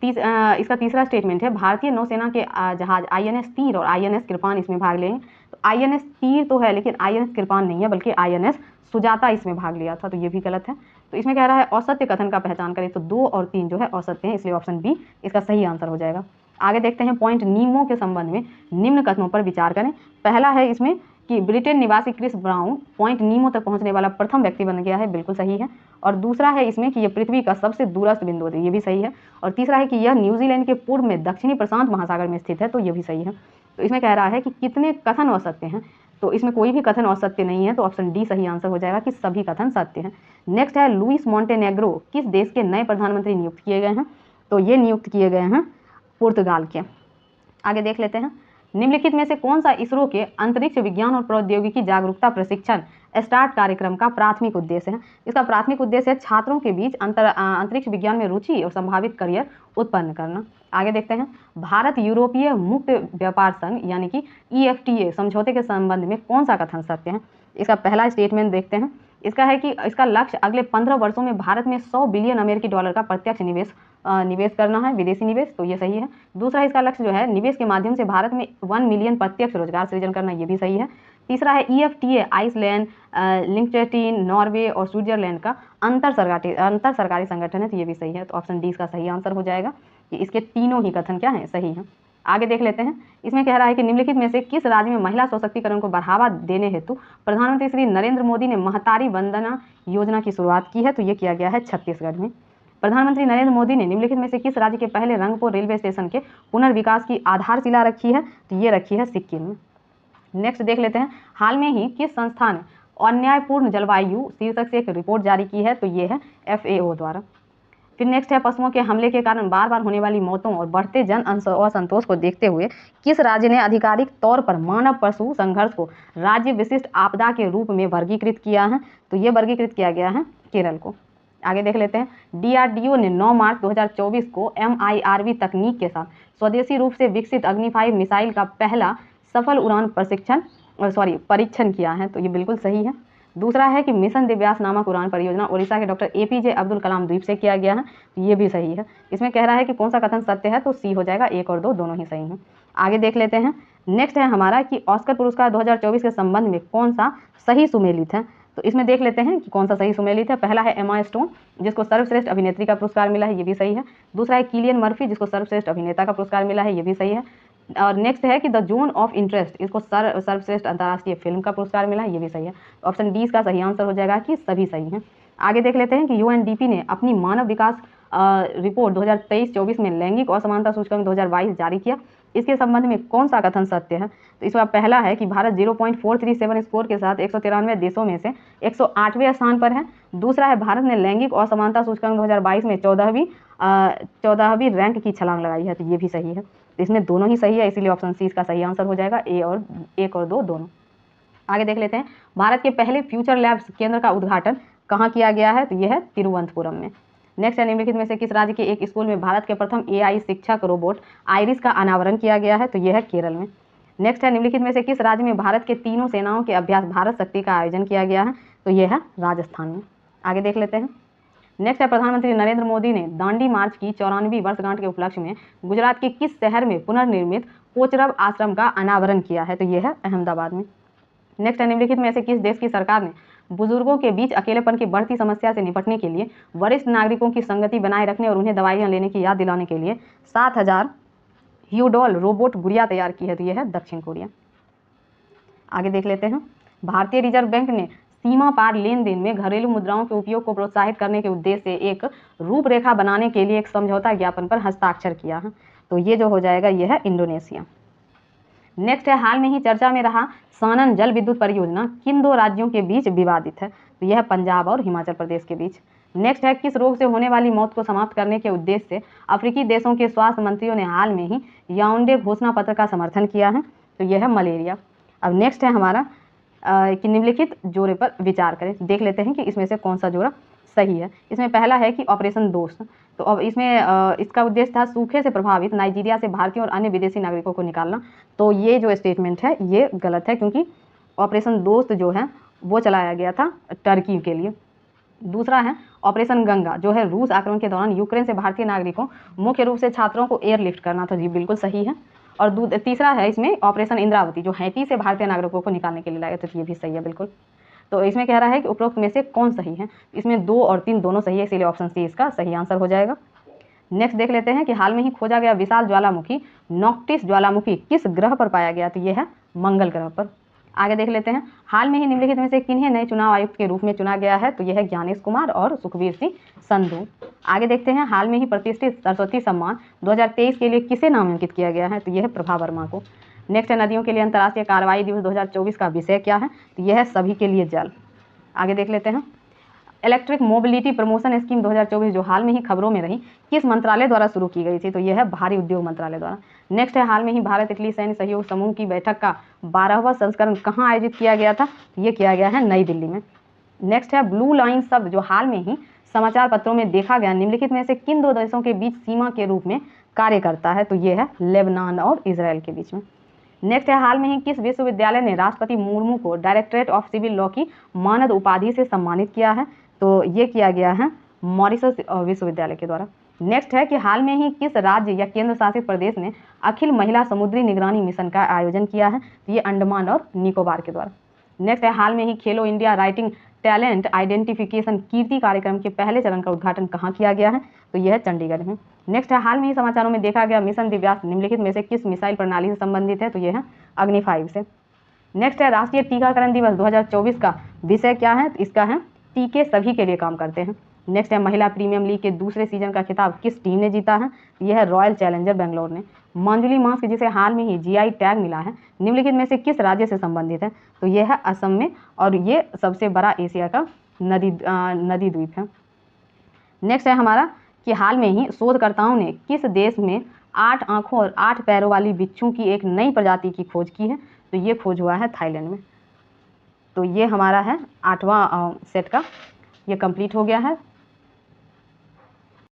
इसका तीसरा स्टेटमेंट है भारतीय नौसेना के जहाज INS तीर और INS कृपान इसमें भाग लेंगे, तो INS तीर तो है लेकिन INS कृपान नहीं है बल्कि INS सुजाता इसमें भाग लिया था, तो ये भी गलत है। तो इसमें कह रहा है असत्य कथन का पहचान करें, तो 2 और 3 जो है असत्य हैं, इसलिए ऑप्शन बी इसका सही आंसर हो जाएगा। आगे देखते हैं। पॉइंट नीमो के संबंध में निम्न कथनों पर विचार करें। पहला है इसमें कि ब्रिटेन निवासी क्रिस ब्राउन पॉइंट नीमो तक पहुंचने वाला प्रथम व्यक्ति बन गया है, बिल्कुल सही है। और दूसरा है इसमें कि यह पृथ्वी का सबसे दूरस्थ बिंदु है, ये भी सही है। और तीसरा है कि यह न्यूजीलैंड के पूर्व में दक्षिणी प्रशांत महासागर में स्थित है, तो ये भी सही है। तो इसमें कह रहा है कि कितने कथन असत्य हैं, तो इसमें कोई भी कथन असत्य नहीं है, तो ऑप्शन डी सही आंसर हो जाएगा कि सभी कथन सत्य हैं। नेक्स्ट है लुइस मोंटेनेग्रो किस देश के नए प्रधानमंत्री नियुक्त किए गए हैं, तो ये नियुक्त किए गए हैं पुर्तगाल के। आगे देख लेते हैं। निम्नलिखित में से कौन सा इसरो के अंतरिक्ष विज्ञान और प्रौद्योगिकी जागरूकता प्रशिक्षण स्टार्ट कार्यक्रम का प्राथमिक उद्देश्य है। इसका प्राथमिक उद्देश्य है छात्रों के बीच अंतरिक्ष विज्ञान में रुचि और संभावित करियर उत्पन्न करना। आगे देखते हैं। भारत यूरोपीय मुक्त व्यापार संघ यानी कि EFTA समझौते के संबंध में कौन सा कथन सत्य है। इसका पहला स्टेटमेंट देखते हैं। इसका है कि इसका लक्ष्य अगले 15 वर्षों में भारत में $100 बिलियन अमेरिकी डॉलर का प्रत्यक्ष निवेश करना है, विदेशी निवेश, तो ये सही है। दूसरा इसका लक्ष्य जो है निवेश के माध्यम से भारत में 1 मिलियन प्रत्यक्ष रोजगार सृजन करना, ये भी सही है। तीसरा है EFTA आइसलैंड, लिंक्टेन, नॉर्वे और स्विट्जरलैंड का अंतर सरकारी संगठन है, तो ये भी सही है। तो ऑप्शन डी इसका सही आंसर हो जाएगा कि इसके तीनों ही कथन क्या हैं, सही हैं। आगे देख लेते हैं। इसमें कह रहा है कि निम्नलिखित में से किस राज्य में महिला सशक्तिकरण को बढ़ावा देने हेतु प्रधानमंत्री श्री नरेंद्र मोदी ने महतारी वंदना योजना की शुरुआत की है, तो ये किया गया है छत्तीसगढ़ में। प्रधानमंत्री नरेंद्र मोदी ने निम्नलिखित में से किस राज्य के पहले रंगपुर रेलवे स्टेशन के पुनर्विकास की आधारशिला रखी है, तो ये रखी है सिक्किम में। नेक्स्ट देख लेते हैं। हाल में ही किस संस्था ने अन्यायपूर्ण जलवायु शीर्षक से एक रिपोर्ट जारी की है, तो ये है FAO द्वारा। फिर नेक्स्ट है पशुओं के हमले के कारण बार बार होने वाली मौतों और बढ़ते जन असंतोष को देखते हुए किस राज्य ने आधिकारिक तौर पर मानव पशु संघर्ष को राज्य विशिष्ट आपदा के रूप में वर्गीकृत किया है, तो ये वर्गीकृत किया गया है केरल को। आगे देख लेते हैं। DRDO ने 9 मार्च 2024 को MIRV तकनीक के साथ स्वदेशी रूप से विकसित अग्नि 5 मिसाइल का पहला सफल उड़ान परीक्षण किया है, तो ये बिल्कुल सही है। दूसरा है कि मिशन दिव्यास नामक उड़ान परियोजना उड़ीसा के डॉक्टर APJ अब्दुल कलाम द्वीप से किया गया है, तो ये भी सही है। इसमें कह रहा है कि कौन सा कथन सत्य है, तो सी हो जाएगा, 1 और 2 दोनों ही सही हैं। आगे देख लेते हैं। नेक्स्ट है हमारा कि ऑस्कर पुरस्कार 2024 के संबंध में कौन सा सही सुमेलित है, तो इसमें देख लेते हैं कि कौन सा सही सुमेलित है। पहला है एमा स्टोन जिसको सर्वश्रेष्ठ अभिनेत्री का पुरस्कार मिला है, ये भी सही है। दूसरा है किलियन मर्फी जिसको सर्वश्रेष्ठ अभिनेता का पुरस्कार मिला है, ये भी सही है। और नेक्स्ट है कि द जोन ऑफ इंटरेस्ट इसको सर्वश्रेष्ठ अंतर्राष्ट्रीय फिल्म का पुरस्कार मिला है, ये भी सही है। ऑप्शन डी इसका सही आंसर हो जाएगा कि सभी सही हैं। आगे देख लेते हैं कि यूएनडीपी ने अपनी मानव विकास रिपोर्ट 2023-24 में लैंगिक असमानता सूचकांक 2022 जारी किया। इसके संबंध में कौन सा कथन सत्य है? तो इसका पहला है कि भारत 0.437 स्कोर के साथ 193 देशों में से 108वें स्थान पर है। दूसरा है भारत ने लैंगिक असमानता सूचकांक 2022 में 14वीं रैंक की छलांग लगाई है, तो ये भी सही है। तो इसमें दोनों ही सही है, इसीलिए ऑप्शन सी इसका सही आंसर हो जाएगा, एक और दो दोनों। आगे देख लेते हैं, भारत के पहले फ्यूचर लैब्स केंद्र का उद्घाटन कहाँ किया गया है? तो यह है तिरुवनंतपुरम में। नेक्स्ट है, निम्नलिखित में से किस राज्य के एक स्कूल में भारत के प्रथम एआई शिक्षक रोबोट आइरिस का अनावरण किया गया है? तो यह है केरल में। नेक्स्ट है, निम्नलिखित में से किस राज्य में भारत के तीनों सेनाओं के अभ्यास भारत शक्ति का आयोजन किया गया है? तो यह है राजस्थान में। आगे देख लेते हैं, नेक्स्ट है, प्रधानमंत्री नरेंद्र मोदी ने दांडी मार्च की 94वीं वर्षगांठ के उपलक्ष्य में गुजरात के किस शहर में पुनर्निर्मित कोचरब आश्रम का अनावरण किया है? तो यह है अहमदाबाद में। नेक्स्ट है, निम्नलिखित में से किस देश की सरकार ने बुजुर्गों के बीच अकेलेपन की बढ़ती समस्या से निपटने के लिए वरिष्ठ नागरिकों की संगति बनाए रखने और उन्हें दवाइयां लेने की याद दिलाने के लिए 7000 ह्यूडॉल रोबोट गुड़िया तैयार की है? तो यह है दक्षिण कोरिया। आगे देख लेते हैं, भारतीय रिजर्व बैंक ने सीमा पार लेन देन में घरेलू मुद्राओं के उपयोग को प्रोत्साहित करने के उद्देश्य से एक रूपरेखा बनाने के लिए एक समझौता ज्ञापन पर हस्ताक्षर किया है। तो ये जो हो जाएगा यह है इंडोनेशिया। नेक्स्ट है, हाल में ही चर्चा में रहा सानन जल विद्युत परियोजना किन दो राज्यों के बीच विवादित है? तो यह पंजाब और हिमाचल प्रदेश के बीच। नेक्स्ट है, किस रोग से होने वाली मौत को समाप्त करने के उद्देश्य से अफ्रीकी देशों के स्वास्थ्य मंत्रियों ने हाल में ही याओंडे घोषणा पत्र का समर्थन किया है? तो यह है मलेरिया। अब नेक्स्ट है हमारा कि निम्नलिखित जोड़े पर विचार करें। देख लेते हैं कि इसमें से कौन सा जोड़ा सही है। इसमें पहला है कि ऑपरेशन दोस्त, तो अब इसमें इसका उद्देश्य था सूखे से प्रभावित नाइजीरिया से भारतीय और अन्य विदेशी नागरिकों को निकालना। तो ये जो स्टेटमेंट है ये गलत है, क्योंकि ऑपरेशन दोस्त जो है वो चलाया गया था टर्की के लिए। दूसरा है ऑपरेशन गंगा, जो है रूस आक्रमण के दौरान यूक्रेन से भारतीय नागरिकों मुख्य रूप से छात्रों को एयरलिफ्ट करना था। जी बिल्कुल सही है। और तीसरा है इसमें ऑपरेशन इंद्रावती, जो हैती से भारतीय नागरिकों को निकालने के लिए लाया, तो ये भी सही है बिल्कुल। तो इसमें कह रहा है कि उपरोक्त में से कौन सही है? इसमें 2 और 3 दोनों सही है, इसीलिए ऑप्शन सी इसका सही आंसर हो जाएगा। नेक्स्ट देख लेते हैं कि हाल में ही खोजा गया विशाल ज्वालामुखी नॉक्टिस ज्वालामुखी किस ग्रह पर पाया गया? तो यह है मंगल ग्रह पर। आगे देख लेते हैं, हाल में ही निम्नलिखित में से किन्हें नए चुनाव आयुक्त के रूप में चुना गया है? तो यह है ज्ञानेश कुमार और सुखबीर सिंह संधू। आगे देखते हैं, हाल में ही प्रतिष्ठित सरस्वती सम्मान 2023 के लिए किसे नामांकित किया गया है? तो यह है प्रभा वर्मा को। नेक्स्ट है, नदियों के लिए अंतर्राष्ट्रीय कार्रवाई दिवस 2024 का विषय क्या है? तो यह है सभी के लिए जल। आगे देख लेते हैं, इलेक्ट्रिक मोबिलिटी प्रमोशन स्कीम 2024 जो हाल में ही खबरों में रही किस मंत्रालय द्वारा शुरू की गई थी? तो यह है भारी उद्योग मंत्रालय द्वारा। नेक्स्ट है, हाल में ही भारत इटली सैन्य सहयोग समूह की बैठक का 12वां संस्करण कहाँ आयोजित किया गया था? ये किया गया है नई दिल्ली में। नेक्स्ट है, ब्लू लाइन शब्द जो हाल में ही समाचार पत्रों में देखा गया निम्नलिखित में से किन दो देशों के बीच सीमा के रूप में कार्य करता है? तो ये है लेबनान और इजराइल के बीच में। नेक्स्ट है, हाल में ही किस विश्वविद्यालय ने राष्ट्रपति मुर्मू को डायरेक्टरेट ऑफ सिविल लॉ की मानद उपाधि से सम्मानित किया है? तो ये किया गया है मॉरिशस विश्वविद्यालय के द्वारा। नेक्स्ट है कि हाल में ही किस राज्य या केंद्र शासित प्रदेश ने अखिल महिला समुद्री निगरानी मिशन का आयोजन किया है? तो ये अंडमान और निकोबार के द्वारा। नेक्स्ट है, हाल में ही खेलो इंडिया राइटिंग टैलेंट आइडेंटिफिकेशन कीर्ति कार्यक्रम के पहले चरण का उद्घाटन कहाँ किया गया है? तो यह है चंडीगढ़ में। नेक्स्ट है, हाल में ही समाचारों में देखा गया मिशन दिव्यास निम्नलिखित में से किस मिसाइल प्रणाली से संबंधित है? तो यह है अग्नि 5 से। नेक्स्ट है, राष्ट्रीय टीकाकरण दिवस 2024 का विषय क्या है? तो इसका है टीके सभी के लिए काम करते हैं। नेक्स्ट है, महिला प्रीमियम लीग के दूसरे सीजन का खिताब किस टीम ने जीता है? यह है रॉयल चैलेंजर बेंगलोर ने। मांजुली मास्क जिसे हाल में ही जीआई टैग मिला है निम्नलिखित में से किस राज्य से संबंधित है? तो यह है असम में, और ये सबसे बड़ा एशिया का नदी द्वीप है। नेक्स्ट है हमारा कि हाल में ही शोधकर्ताओं ने किस देश में 8 आँखों और 8 पैरों वाली बिच्छू की एक नई प्रजाति की खोज की है? तो ये खोज हुआ है थाईलैंड में। तो ये हमारा है 8वां सेट का, ये कंप्लीट हो गया है।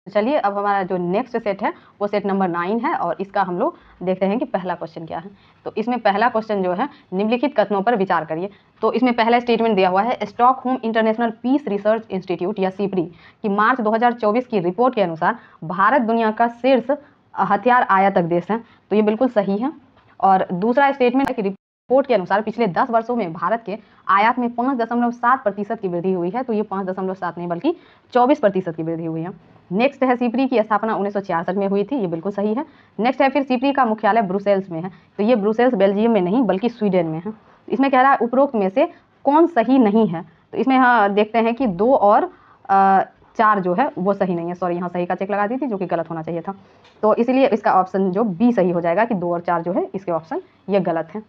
चलिए अब हमारा जो नेक्स्ट सेट है वो सेट नंबर 9 है, और इसका हम लोग देखते हैं कि पहला क्वेश्चन क्या है। तो इसमें पहला क्वेश्चन जो है निम्नलिखित कथनों पर विचार करिए। तो इसमें पहला स्टेटमेंट दिया हुआ है, Stockholm international peace research institute या सिपरी की मार्च 2024 की रिपोर्ट के अनुसार भारत दुनिया का शीर्ष हथियार आयातक देश है। तो ये बिल्कुल सही है। और दूसरा स्टेटमेंट है कि रिपोर्ट के अनुसार पिछले 10 वर्षों में भारत के आयात में 5.7% की वृद्धि हुई है। तो ये 5.7 नहीं बल्कि 24% की वृद्धि हुई है। नेक्स्ट है, सिपरी की स्थापना 1966 में हुई थी। ये बिल्कुल सही है। नेक्स्ट है, फिर सिपरी का मुख्यालय ब्रुसेल्स में है। तो ये ब्रुसेल्स बेल्जियम में नहीं बल्कि स्वीडन में है। इसमें कह रहा है उपरोक्त में से कौन सही नहीं है? तो इसमें हाँ देखते हैं कि 2 और 4 जो है वो सही नहीं है। सॉरी, यहाँ सही का चेक लगा दी थी जो कि गलत होना चाहिए था। तो इसलिए इसका ऑप्शन जो बी सही हो जाएगा कि 2 और 4 जो है इसके ऑप्शन ये गलत है।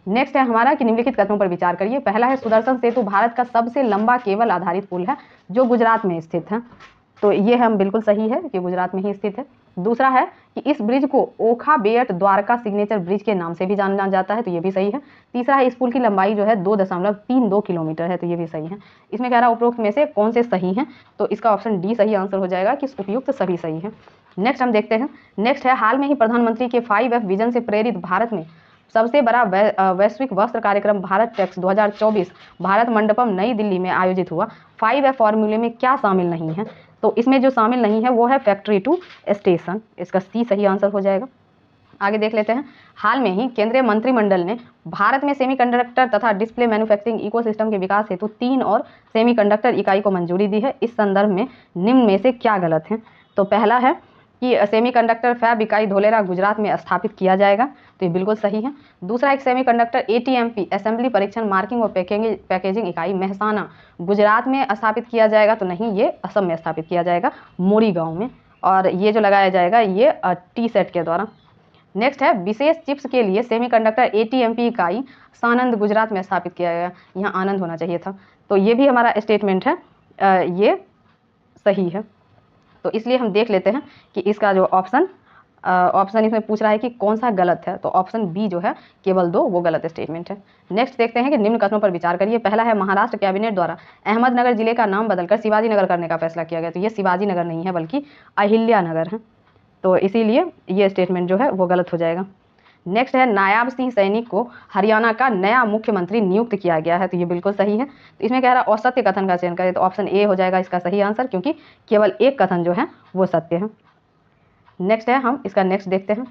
नेक्स्ट है हमारा कि निम्नलिखित कथनों पर विचार करिए। पहला है सुदर्शन सेतु भारत का सबसे लंबा केबल आधारित पुल है जो गुजरात में स्थित है। तो ये हम बिल्कुल सही है कि गुजरात में ही स्थित है। दूसरा है कि इस ब्रिज को ओखा बेट द्वारका सिग्नेचर ब्रिज के नाम से भी जाना जाता है। तो ये भी सही है। तीसरा है इस पुल की लंबाई जो है 2.32 किलोमीटर है। तो ये भी सही है। इसमें कह रहा है उपरोक्त में से कौन से सही हैं। तो इसका ऑप्शन डी सही आंसर हो जाएगा कि उपयुक्त सभी सही है। नेक्स्ट हम देखते हैं। नेक्स्ट है हाल में ही प्रधानमंत्री के 5F विजन से प्रेरित भारत में सबसे बड़ा वैश्विक वस्त्र कार्यक्रम भारत टेक्स 2024 भारत मंडपम नई दिल्ली में आयोजित हुआ। 5F फॉर्मूले में क्या शामिल नहीं है। तो इसमें जो शामिल नहीं है वो है फैक्ट्री टू स्टेशन। इसका सी सही आंसर हो जाएगा। आगे देख लेते हैं। हाल में ही केंद्रीय मंत्रिमंडल ने भारत में सेमीकंडक्टर तथा डिस्प्ले मैन्युफैक्चरिंग इकोसिस्टम के विकास हेतु 3 और सेमीकंडक्टर इकाई को मंजूरी दी है। इस संदर्भ में निम्न में से क्या गलत है। तो पहला है कि सेमीकंडक्टर फैब इकाई धोलेरा गुजरात में स्थापित किया जाएगा। तो ये बिल्कुल सही है। दूसरा एक सेमीकंडक्टर ATMP असेंबली परीक्षण मार्किंग और पैकेजिंग इकाई मेहसाना गुजरात में स्थापित किया जाएगा। तो नहीं, ये असम में स्थापित किया जाएगा, मोरी गाँव में। और ये जो लगाया जाएगा ये TSET के द्वारा। नेक्स्ट है विशेष चिप्स के लिए सेमीकंडक्टर ATMP इकाई सानंद गुजरात में स्थापित किया गया। यहाँ आनंद होना चाहिए था। तो ये भी हमारा स्टेटमेंट है, ये सही है। तो इसलिए हम देख लेते हैं कि इसका जो ऑप्शन इसमें पूछ रहा है कि कौन सा गलत है। तो ऑप्शन बी जो है केवल 2 वो गलत स्टेटमेंट है। नेक्स्ट देखते हैं कि निम्न कथनों पर विचार करिए। पहला है महाराष्ट्र कैबिनेट द्वारा अहमदनगर जिले का नाम बदलकर शिवाजी नगर करने का फैसला किया गया। तो ये शिवाजी नगर नहीं है बल्कि अहिल्या नगर है। तो इसीलिए ये स्टेटमेंट जो है वो गलत हो जाएगा। नेक्स्ट है नायाब सिंह सैनी को हरियाणा का नया मुख्यमंत्री नियुक्त किया गया है। तो ये बिल्कुल सही है। तो इसमें कह रहा है असत्य कथन का चयन करें। तो ऑप्शन ए हो जाएगा इसका सही आंसर, क्योंकि केवल एक कथन जो है वो सत्य है। नेक्स्ट है, हम इसका नेक्स्ट देखते हैं।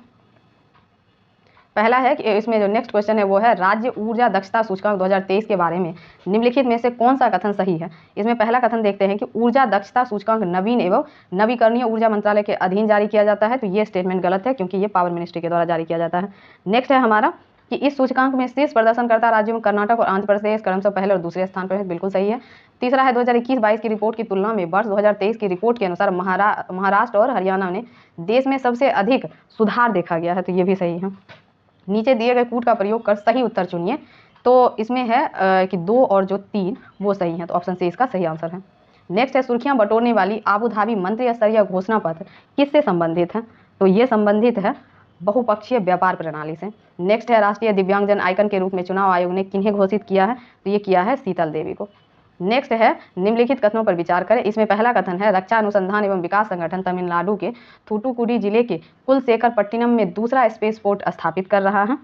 पहला है कि इसमें जो नेक्स्ट क्वेश्चन है वो है राज्य ऊर्जा दक्षता सूचकांक 2023 के बारे में निम्नलिखित में से कौन सा कथन सही है। इसमें पहला कथन देखते हैं कि ऊर्जा दक्षता सूचकांक नवीन एवं नवीकरणीय ऊर्जा मंत्रालय के अधीन जारी किया जाता है। तो ये स्टेटमेंट गलत है, क्योंकि ये पावर मिनिस्ट्री के द्वारा जारी किया जाता है। नेक्स्ट है हमारा कि इस सूचकांक में शीर्ष प्रदर्शनकर्ता राज्यों में कर्नाटक और आंध्र प्रदेश क्रमशः पहले और दूसरे स्थान पर है। बिल्कुल सही है। तीसरा है 2021-22 की रिपोर्ट की तुलना में वर्ष 2023 की रिपोर्ट के अनुसार महाराष्ट्र और हरियाणा ने देश में सबसे अधिक सुधार देखा गया है। तो ये भी सही है। नीचे दिए गए कूट का प्रयोग कर सही उत्तर चुनिए। तो इसमें है कि 2 और जो 3 वो सही हैं। तो ऑप्शन सी इसका सही आंसर है। नेक्स्ट है सुर्खियां बटोरने वाली आबू धाबी मंत्री स्तरीय घोषणा पत्र किससे संबंधित है। तो ये संबंधित है बहुपक्षीय व्यापार प्रणाली से। नेक्स्ट है राष्ट्रीय दिव्यांगजन आइकन के रूप में चुनाव आयोग ने किन्हें घोषित किया है। तो ये किया है शीतल देवी को। नेक्स्ट है निम्नलिखित कथनों पर विचार करें। इसमें पहला कथन है रक्षा अनुसंधान एवं विकास संगठन तमिलनाडु के थूथुकुडी जिले के कुलशेखरपट्टिनम में दूसरा स्पेस पोर्ट स्थापित कर रहा है।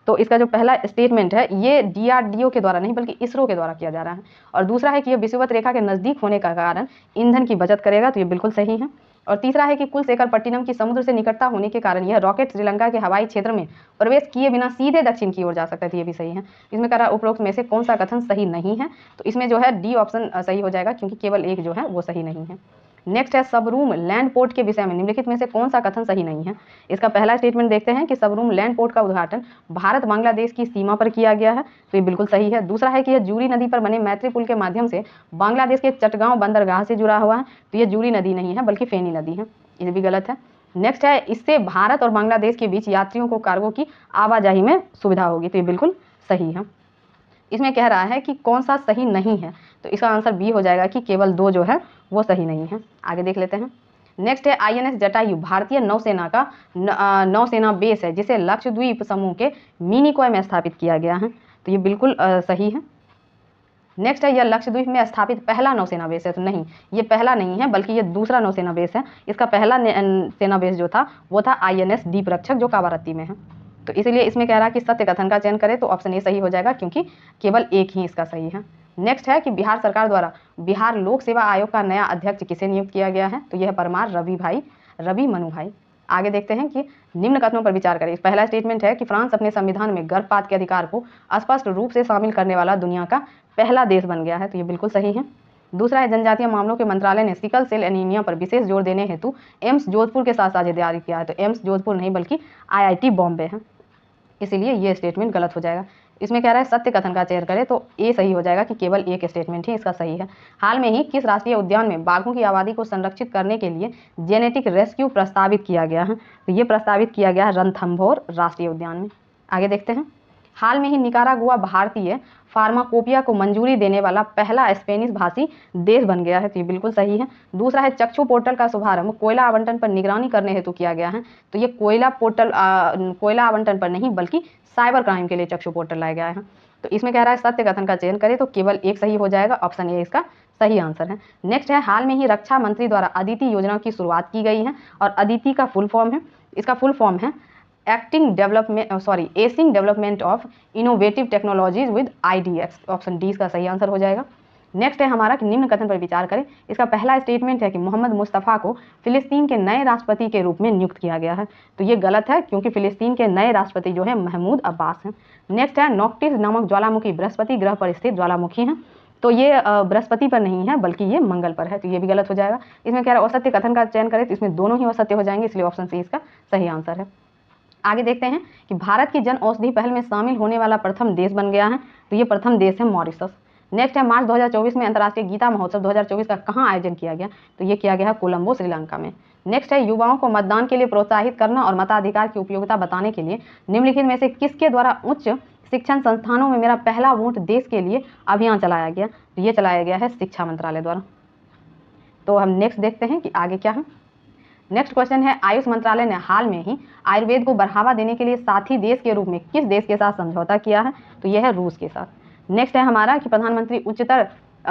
तो इसका जो पहला स्टेटमेंट है ये DRDO के द्वारा नहीं बल्कि इसरो के द्वारा किया जा रहा है। और दूसरा है कि ये विषुवत रेखा के नज़दीक होने का कारण ईंधन की बचत करेगा। तो ये बिल्कुल सही है। और तीसरा है कि कुलशेखरपट्टिनम की समुद्र से निकटता होने के कारण यह रॉकेट श्रीलंका के हवाई क्षेत्र में प्रवेश किए बिना सीधे दक्षिण की ओर जा सकता है। तो ये भी सही है। इसमें कह रहा है उपरोक्त में से कौन सा कथन सही नहीं है। तो इसमें जो है डी ऑप्शन सही हो जाएगा, क्योंकि केवल एक जो है वो सही नहीं है। नेक्स्ट है सबरूम लैंड पोर्ट के विषय में निम्नलिखित में से कौन सा कथन सही नहीं है। इसका पहला स्टेटमेंट देखते हैं कि सबरूम लैंड पोर्ट का उद्घाटन भारत बांग्लादेश की सीमा पर किया गया है। तो ये बिल्कुल सही है। दूसरा है कि यह जूरी नदी पर बने मैत्री पुल के माध्यम से बांग्लादेश के चटगांव बंदरगाह से जुड़ा हुआ है। तो ये जूरी नदी नहीं है बल्कि फेनी नदी है। ये भी गलत है। नेक्स्ट है इससे भारत और बांग्लादेश के बीच यात्रियों को कार्गो की आवाजाही में सुविधा होगी। तो ये बिल्कुल सही है। इसमें कह रहा है कि कौन सा सही नहीं है। तो इसका आंसर बी हो जाएगा कि केवल 2 जो है वो सही नहीं है। आगे देख लेते हैं। नेक्स्ट है INS जटायु भारतीय नौसेना का नौसेना बेस है जिसे लक्षद्वीप समूह के मिनिकॉय में स्थापित किया गया है। तो ये बिल्कुल सही है। नेक्स्ट है यह लक्षद्वीप में स्थापित पहला नौसेना बेस है। तो नहीं, ये पहला नहीं है बल्कि ये दूसरा नौसेना बेस है। इसका पहला सेना बेस जो था वो था INS दीप रक्षक जो कावारत्ती में है। तो इसलिए इसमें कह रहा है कि सत्य कथन का चयन करें। तो ऑप्शन ए सही हो जाएगा, क्योंकि केवल एक ही इसका सही है। नेक्स्ट है कि बिहार सरकार द्वारा बिहार लोक सेवा आयोग का नया अध्यक्ष किसे नियुक्त किया गया है। तो यह परमार रवि मनु भाई। आगे देखते हैं कि निम्न कथनों पर विचार करें। पहला स्टेटमेंट है कि फ्रांस अपने संविधान में गर्भपात के अधिकार को स्पष्ट रूप से शामिल करने वाला दुनिया का पहला देश बन गया है। तो ये बिल्कुल सही है। दूसरा है जनजातीय मामलों के मंत्रालय ने सिकल सेल एनीमिया पर विशेष जोर देने हेतु एम्स जोधपुर के साथ साझेदारी किया है। तो एम्स जोधपुर नहीं बल्कि IIT बॉम्बे है। इसीलिए ये स्टेटमेंट गलत हो जाएगा। इसमें कह रहा है सत्य कथन का चयन करें, तो ए सही हो जाएगा कि केवल एक स्टेटमेंट ही इसका सही है। हाल में ही किस राष्ट्रीय उद्यान में बाघों की आबादी को संरक्षित करने के लिए जेनेटिक रेस्क्यू प्रस्तावित किया गया है? तो ये प्रस्तावित किया गया है रणथंभौर राष्ट्रीय उद्यान में। आगे देखते हैं। हाल में ही निकारागुआ भारतीय फार्माकोपिया को मंजूरी देने वाला पहला स्पेनिश भाषी देश बन गया है, तो ये बिल्कुल सही है। दूसरा है चक्षु पोर्टल का शुभारंभ कोयला आवंटन पर निगरानी करने हेतु किया गया है, तो ये कोयला पोर्टल कोयला आवंटन पर नहीं बल्कि साइबर क्राइम के लिए चक्षु पोर्टल लाया गया है। तो इसमें कह रहा है सत्य कथन का चयन करें, तो केवल एक सही हो जाएगा, ऑप्शन ए इसका सही आंसर है। नेक्स्ट है हाल में ही रक्षा मंत्री द्वारा अदिति योजना की शुरुआत की गई है और अदिति का फुल फॉर्म है एसिंग development of innovative technologies with IDX, option D इसका सही आंसर हो जाएगा। नेक्स्ट है हमारा कि निम्न कथन पर विचार करें। इसका पहला स्टेटमेंट है कि मोहम्मद मुस्तफ़ा को फिलिस्तीन के नए राष्ट्रपति के रूप में नियुक्त किया गया है, तो ये गलत है क्योंकि फिलिस्तीन के नए राष्ट्रपति जो है महमूद अब्बास हैं। नेक्स्ट है नोक्टिस नामक ज्वालामुखी बृहस्पति ग्रह पर स्थित ज्वालामुखी हैं, तो ये बृहस्पति पर नहीं है बल्कि ये मंगल पर है, तो ये भी गलत हो जाएगा। इसमें कह रहा है असत्य कथन का चयन करें, तो इसमें दोनों ही असत्य हो जाएंगे, इसलिए ऑप्शन सी इसका सही आंसर है। आगे देखते हैं कि भारत की जन औषधि पहल में शामिल होने वाला प्रथम देश बन गया है, तो ये प्रथम देश है मॉरिशस। नेक्स्ट है मार्च 2024 में अंतर्राष्ट्रीय गीता महोत्सव 2024 का कहाँ आयोजन किया गया? तो ये किया गया है कोलंबो श्रीलंका में। नेक्स्ट है युवाओं को मतदान के लिए प्रोत्साहित करना और मताधिकार की उपयोगिता बताने के लिए निम्नलिखित में से किसके द्वारा उच्च शिक्षण संस्थानों में मेरा पहला वोट देश के लिए अभियान चलाया गया? तो ये चलाया गया है शिक्षा मंत्रालय द्वारा। तो हम नेक्स्ट देखते हैं कि आगे क्या है। नेक्स्ट क्वेश्चन है आयुष मंत्रालय ने हाल में ही आयुर्वेद को बढ़ावा देने के लिए साथी देश के रूप में किस देश के साथ समझौता किया है? तो यह है रूस के साथ। नेक्स्ट है हमारा कि प्रधानमंत्री उच्चतर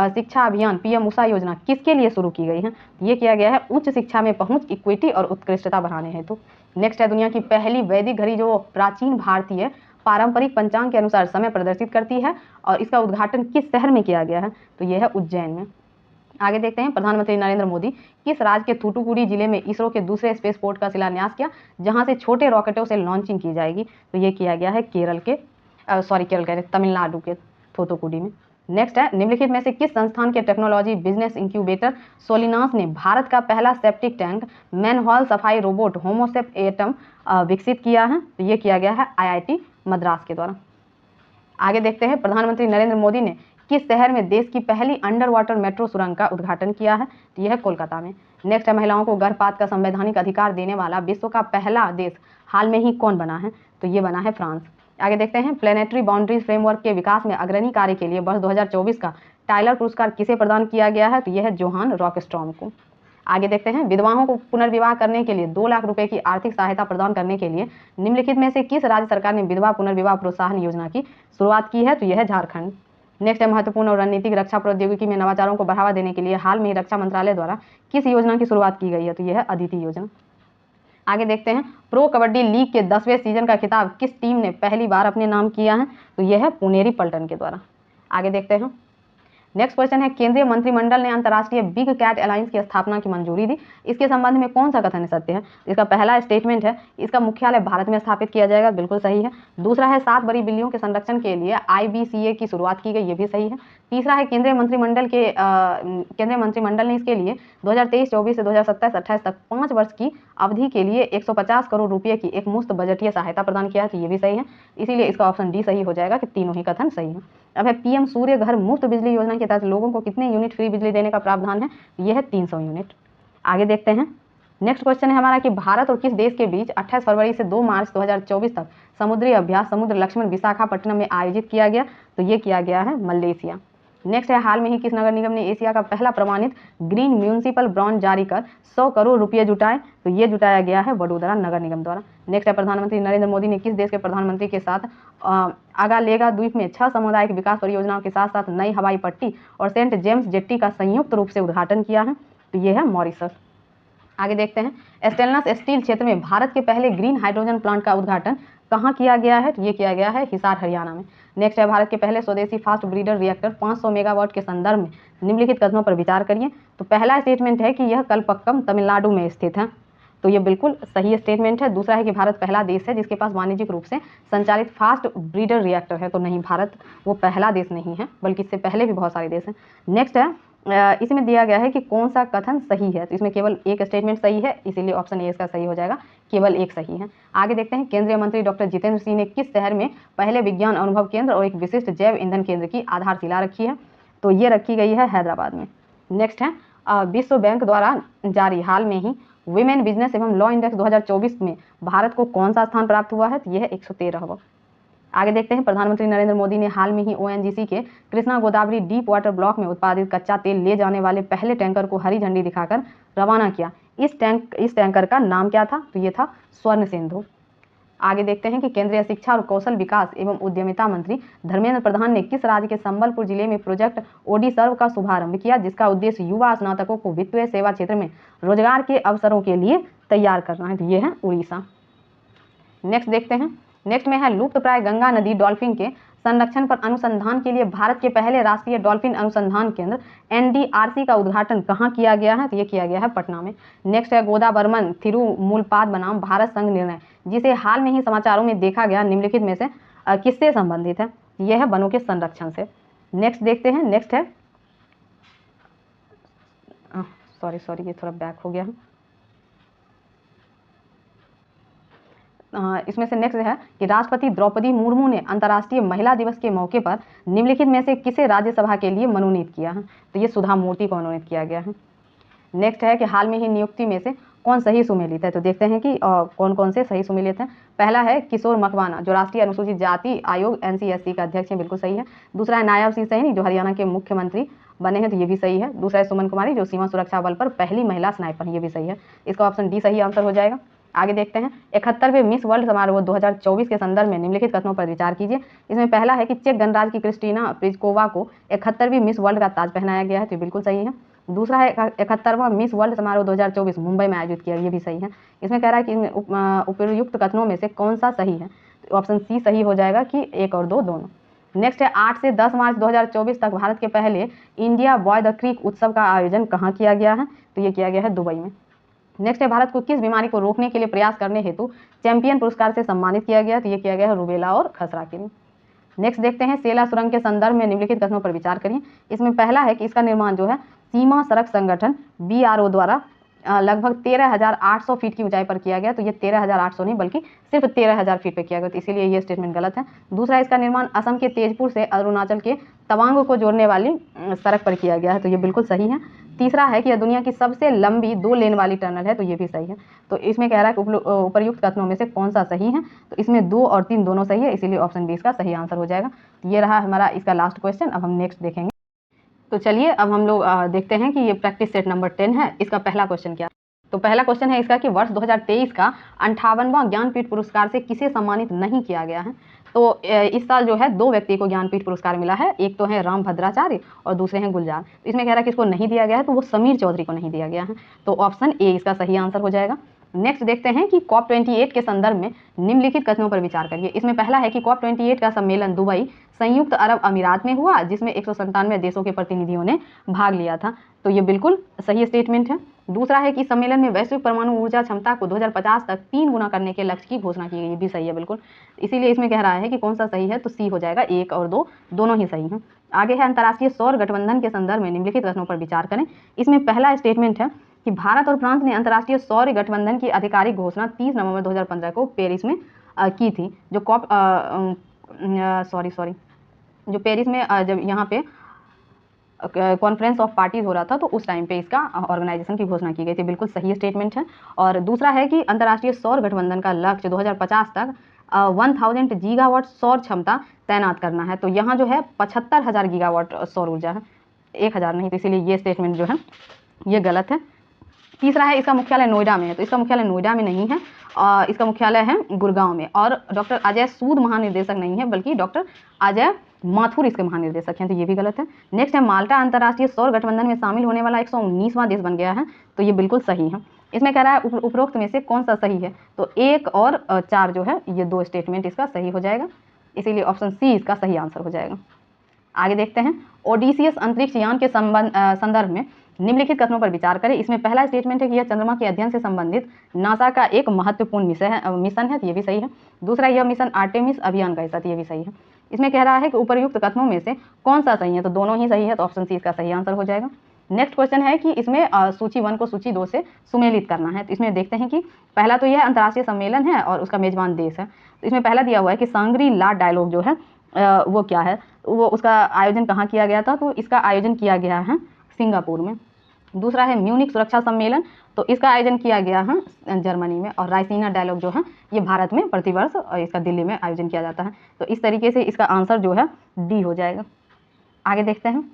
शिक्षा अभियान PM उषा योजना किसके लिए शुरू की गई है? ये किया गया है उच्च शिक्षा में पहुंच, इक्विटी और उत्कृष्टता बढ़ाने हेतु। नेक्स्ट है दुनिया की पहली वैदिक घड़ी जो प्राचीन भारतीय पारंपरिक पंचांग के अनुसार समय प्रदर्शित करती है और इसका उद्घाटन किस शहर में किया गया है? तो यह है उज्जैन में। आगे देखते हैं प्रधानमंत्री नरेंद्र मोदी किस राज्य के थूथुकुडी जिले में इसरो के दूसरे स्पेस पोर्ट का शिलान्यास किया जहां से छोटे रॉकेटों से लॉन्चिंग की जाएगी? तो ये किया गया है तमिलनाडु के थूथुकुडी में। नेक्स्ट है निम्नलिखित में से किस संस्थान के टेक्नोलॉजी बिजनेस इंक्यूबेटर सोलिनास ने भारत का पहला सेप्टिक टैंक मैनहॉल सफाई रोबोट होमोसेप एटम विकसित किया है? तो ये किया गया है IIT मद्रास के द्वारा। आगे देखते हैं प्रधानमंत्री नरेंद्र मोदी ने किस शहर में देश की पहली अंडर वाटर मेट्रो सुरंग का उद्घाटन किया है? तो यह है कोलकाता में। नेक्स्ट है महिलाओं को गर्भपात का संवैधानिक अधिकार देने वाला विश्व का पहला देश हाल में ही कौन बना है? तो ये बना है फ्रांस। आगे देखते हैं प्लेनेटरी बाउंड्रीज फ्रेमवर्क के विकास में अग्रणी कार्य के लिए वर्ष 2024 का टाइलर पुरस्कार किसे प्रदान किया गया है? तो यह है जोहान रॉकस्ट्रॉम को। आगे देखते हैं विधवाओं को पुनर्विवाह करने के लिए 2 लाख रुपए की आर्थिक सहायता प्रदान करने के लिए निम्नलिखित में से किस राज्य सरकार ने विधवा पुनर्विवाह प्रोत्साहन योजना की शुरुआत की है? तो यह है झारखंड। नेक्स्ट है महत्वपूर्ण और रणनीतिक रक्षा प्रौद्योगिकी में नवाचारों को बढ़ावा देने के लिए हाल में ही रक्षा मंत्रालय द्वारा किस योजना की शुरुआत की गई है? तो यह है अदिति योजना। आगे देखते हैं प्रो कबड्डी लीग के 10वें सीजन का खिताब किस टीम ने पहली बार अपने नाम किया है? तो यह है पुनेरी पल्टन के द्वारा। आगे देखते हैं नेक्स्ट क्वेश्चन है केंद्रीय मंत्रिमंडल ने अंतर्राष्ट्रीय बिग कैट अलायंस की स्थापना की मंजूरी दी, इसके संबंध में कौन सा कथन सत्य है? इसका पहला स्टेटमेंट है इसका मुख्यालय भारत में स्थापित किया जाएगा, बिल्कुल सही है। दूसरा है 7 बड़ी बिल्लियों के संरक्षण के लिए IBCA की शुरुआत की गई, ये भी सही है। तीसरा है केंद्रीय मंत्रिमंडल ने इसके लिए 2023-24 से 2027-28 तक 5 वर्ष की अवधि के लिए 150 करोड़ रुपये की एक मुफ्त बजटीय सहायता प्रदान किया है, तो ये भी सही है। इसीलिए इसका ऑप्शन डी सही हो जाएगा कि तीनों ही कथन सही है। अब है PM सूर्य घर मुफ्त बिजली योजना के तहत लोगों को कितने यूनिट फ्री बिजली देने का प्रावधान है? यह है 300 यूनिट। आगे देखते हैं नेक्स्ट क्वेश्चन है हमारा कि भारत और किस देश के बीच 28 फरवरी से 2 मार्च 2024 तक समुद्री अभ्यास समुद्र लक्ष्मण विशाखापट्टनम में आयोजित किया गया? तो ये किया गया है मलेशिया। नेक्स्ट है हाल में ही किस नगर निगम ने एशिया का पहला प्रमाणित ग्रीन म्यूनिसिपल बॉन्ड जारी कर 100 करोड़ रुपये जुटाए? तो ये जुटाया गया है वडोदरा नगर निगम द्वारा। नेक्स्ट है प्रधानमंत्री नरेंद्र मोदी ने किस देश के प्रधानमंत्री के साथ आगालेगा द्वीप में 6 सामुदायिक विकास परियोजनाओं के साथ साथ नई हवाई पट्टी और सेंट जेम्स जेट्टी का संयुक्त रूप से उद्घाटन किया है? तो ये है मॉरिशस। आगे देखते हैं स्टेनलेस स्टील क्षेत्र में भारत के पहले ग्रीन हाइड्रोजन प्लांट का उद्घाटन कहाँ किया गया है? तो ये किया गया है हिसार हरियाणा में। नेक्स्ट है भारत के पहले स्वदेशी फास्ट ब्रीडर रिएक्टर 500 मेगावाट के संदर्भ में निम्नलिखित कथनों पर विचार करिए। तो पहला स्टेटमेंट है कि यह कलपक्कम तमिलनाडु में स्थित है, तो ये बिल्कुल सही स्टेटमेंट है। दूसरा है कि भारत पहला देश है जिसके पास वाणिज्यिक रूप से संचालित फास्ट ब्रीडर रिएक्टर है, तो नहीं, भारत वो पहला देश नहीं है, बल्कि इससे पहले भी बहुत सारे देश हैं। नेक्स्ट है इसमें दिया गया है कि कौन सा कथन सही है, तो इसमें केवल एक स्टेटमेंट सही है, इसीलिए ऑप्शन ए इसका सही हो जाएगा केवल एक सही है। आगे देखते हैं, केंद्रीय मंत्री डॉक्टर जितेंद्र सिंह ने किस शहर में पहले विज्ञान अनुभव केंद्र और एक विशिष्ट जैव ईंधन केंद्र की आधारशिला रखी है? तो ये रखी गई है हैदराबाद में। नेक्स्ट है, विश्व बैंक द्वारा जारी हाल में ही विमेन बिजनेस एवं लॉ इंडेक्स 2024 में भारत को कौन सा स्थान प्राप्त हुआ है? तो यह है 113वां। आगे देखते हैं, प्रधानमंत्री नरेंद्र मोदी ने हाल में ही ओएनजीसी के Krishna Godavari deep water block में उत्पादित कच्चा तेल ले जाने वाले पहले टैंकर को हरी झंडी दिखाकर रवाना किया। इस टैंकर का नाम क्या था? तो ये था स्वर्ण सिंधु। आगे देखते हैं कि केंद्रीय शिक्षा और कौशल विकास एवं उद्यमिता मंत्री धर्मेंद्र प्रधान ने किस राज्य के संबलपुर जिले में प्रोजेक्ट ओडी सर्व का शुभारंभ किया, जिसका उद्देश्य युवा स्नातकों को वित्तीय सेवा क्षेत्र में रोजगार के अवसरों के लिए तैयार करना है? तो ये है उड़ीसा। नेक्स्ट देखते हैं, नेक्स्ट में है लुप्त प्राय गंगा नदी डॉल्फिन के संरक्षण पर अनुसंधान के लिए भारत के पहले राष्ट्रीय डॉल्फिन अनुसंधान केंद्र एनडीआरसी का उद्घाटन कहाँ किया गया है? तो ये किया गया है पटना में। नेक्स्ट है, गोदाबर्मन थिरुमुलपाद बनाम भारत संघ निर्णय, जिसे हाल में ही समाचारों में देखा गया, निम्नलिखित में से किससे संबंधित है? यह है वनों के संरक्षण से। नेक्स्ट देखते हैं, नेक्स्ट है सॉरी ये थोड़ा बैक हो गया है। इसमें से नेक्स्ट है कि राष्ट्रपति द्रौपदी मुर्मू ने अंतर्राष्ट्रीय महिला दिवस के मौके पर निम्नलिखित में से किसे राज्यसभा के लिए मनोनीत किया है? तो ये सुधा मूर्ति को मनोनीत किया गया है। नेक्स्ट है कि हाल में ही नियुक्ति में से कौन सही सुमेलित है? तो देखते हैं कि कौन कौन से सही सुमेलित हैं। पहला है किशोर मकवाना, जो राष्ट्रीय अनुसूचित जाति आयोग NCSC का अध्यक्ष है, बिल्कुल सही है। दूसरा है नायब सिंह सैनी, जो हरियाणा के मुख्यमंत्री बने हैं, तो ये भी सही है। दूसरा है सुमन कुमारी, जो सीमा सुरक्षा बल पर पहली महिला स्नाइपर, ये भी सही है। इसका ऑप्शन डी सही आंसर हो जाएगा। आगे देखते हैं, 71वें मिस वर्ल्ड समारोह 2024 के संदर्भ में निम्नलिखित कथनों पर विचार कीजिए। इसमें पहला है कि चेक गणराज्य की क्रिस्टीना प्रिजकोवा को 71वीं मिस वर्ल्ड का ताज पहनाया गया है, तो बिल्कुल सही है। दूसरा है 71वां मिस वर्ल्ड समारोह 2024 मुंबई में आयोजित किया, ये भी सही है। इसमें कह रहा है कि उपयुक्त कथनों में से कौन सा सही है? तो ऑप्शन सी सही हो जाएगा कि 1 और 2 दोनों। नेक्स्ट है, 8 से 10 मार्च 2024 तक भारत के पहले इंडिया बॉय द क्रीक उत्सव का आयोजन कहाँ किया गया है? तो ये किया गया है दुबई में। नेक्स्ट है, भारत को किस बीमारी को रोकने के लिए प्रयास करने हेतु चैंपियन पुरस्कार से सम्मानित किया गया? तो ये किया गया है रूबेला और खसरा के लिए। नेक्स्ट देखते हैं, सेला सुरंग के संदर्भ में निम्नलिखित कथनों पर विचार करिए। इसमें पहला है कि इसका निर्माण जो है सीमा सड़क संगठन BRO द्वारा लगभग 13,800 फीट की ऊंचाई पर किया गया। तो ये 13,800 नहीं बल्कि सिर्फ 13,000 फीट पर किया गया, तो इसीलिए ये स्टेटमेंट गलत है। दूसरा, इसका निर्माण असम के तेजपुर से अरुणाचल के तवांग को जोड़ने वाली सड़क पर किया गया है, तो ये बिल्कुल सही है। तीसरा है कि यह दुनिया की सबसे लंबी 2 लेन वाली टनल है, तो ये भी सही है। तो इसमें कह रहा है कि उपर्युक्त कथनों में से कौन सा सही है? तो इसमें 2 और 3 दोनों सही है, इसीलिए ऑप्शन बी इसका सही आंसर हो जाएगा। ये रहा हमारा इसका लास्ट क्वेश्चन। अब हम नेक्स्ट देखेंगे। तो चलिए अब हम लोग देखते हैं कि ये प्रैक्टिस सेट नंबर 10 है, इसका पहला क्वेश्चन क्या है। तो पहला क्वेश्चन है इसका कि वर्ष 2023 का 58वां ज्ञानपीठ पुरस्कार से किसे सम्मानित नहीं किया गया है? तो इस साल जो है 2 व्यक्ति को ज्ञानपीठ पुरस्कार मिला है, एक तो है राम भद्राचार्य और दूसरे हैं गुलजार। तो इसमें कह रहा है कि इसको नहीं दिया गया है, तो वो समीर चौधरी को नहीं दिया गया है, तो ऑप्शन ए इसका सही आंसर हो जाएगा। नेक्स्ट देखते हैं कि COP28 के संदर्भ में निम्नलिखित कथनों पर विचार करिए। इसमें पहला है कि COP28 का सम्मेलन दुबई संयुक्त अरब अमीरात में हुआ, जिसमें 197 देशों के प्रतिनिधियों ने भाग लिया था, तो ये बिल्कुल सही स्टेटमेंट है। दूसरा है कि सम्मेलन में वैश्विक परमाणु ऊर्जा क्षमता को 2050 तक 3 गुना करने के लक्ष्य की घोषणा की गई, ये भी सही है बिल्कुल। इसीलिए इसमें कह रहा है कि कौन सा सही है, तो सी हो जाएगा, 1 और 2 दोनों ही सही हैं। आगे है अंतर्राष्ट्रीय सौर गठबंधन के संदर्भ में निम्नलिखित कथनों पर विचार करें। इसमें पहला स्टेटमेंट है कि भारत और फ्रांस ने अंतर्राष्ट्रीय सौर गठबंधन की आधिकारिक घोषणा 30 नवंबर 2015 को पेरिस में की थी। जो जो पेरिस में जब यहाँ पे कॉन्फ्रेंस ऑफ पार्टीज हो रहा था, तो उस टाइम पे इसका ऑर्गेनाइजेशन की घोषणा की गई थी, बिल्कुल सही स्टेटमेंट है। और दूसरा है कि अंतर्राष्ट्रीय सौर गठबंधन का लक्ष्य 2050 तक 1000 गीगावाट सौर क्षमता तैनात करना है, तो यहाँ जो है 75,000 गीगावाट सौर ऊर्जा है, 1000 नहीं, तो इसीलिए ये स्टेटमेंट जो है ये गलत है। तीसरा है इसका मुख्यालय नोएडा में है, तो इसका मुख्यालय नोएडा में नहीं है, इसका मुख्यालय है गुड़गांव में। और डॉक्टर अजय सूद महानिर्देशक नहीं है, बल्कि डॉक्टर अजय माथुर इसके महानिर्देशक हैं, तो ये भी गलत है। नेक्स्ट है माल्टा अंतर्राष्ट्रीय सौर गठबंधन में शामिल होने वाला 119वां देश बन गया है, तो ये बिल्कुल सही है। इसमें कह रहा है उपरोक्त में से कौन सा सही है, तो 1 और 4 जो है ये 2 स्टेटमेंट इसका सही हो जाएगा, इसीलिए ऑप्शन सी इसका सही आंसर हो जाएगा। आगे देखते हैं, ओडिसियस अंतरिक्ष यान के संदर्भ में निम्नलिखित कथनों पर विचार करें। इसमें पहला स्टेटमेंट है कि यह चंद्रमा के अध्ययन से संबंधित नासा का एक महत्वपूर्ण मिशन है, तो ये भी सही है। दूसरा, यह मिशन आर्टेमिस अभियान का हिस्सा, तो ये भी सही है। इसमें कह रहा है कि उपर्युक्त कथनों में से कौन सा सही है, तो दोनों ही सही है, तो ऑप्शन सी इसका सही आंसर हो जाएगा। नेक्स्ट क्वेश्चन है कि इसमें सूची 1 को सूची 2 से सुमेलित करना है। तो इसमें देखते हैं कि पहला तो यह अंतर्राष्ट्रीय सम्मेलन है और उसका मेजबान देश है। तो इसमें पहला दिया हुआ है कि सांग्री ला डायलॉग जो है वो क्या है, वो उसका आयोजन कहाँ किया गया था, तो इसका आयोजन किया गया है सिंगापुर में। दूसरा है म्यूनिक सुरक्षा सम्मेलन, तो इसका आयोजन किया गया है जर्मनी में। और रायसीना डायलॉग जो है ये भारत में प्रतिवर्ष और इसका दिल्ली में आयोजन किया जाता है। तो इस तरीके से इसका आंसर जो है डी हो जाएगा। आगे देखते हैं।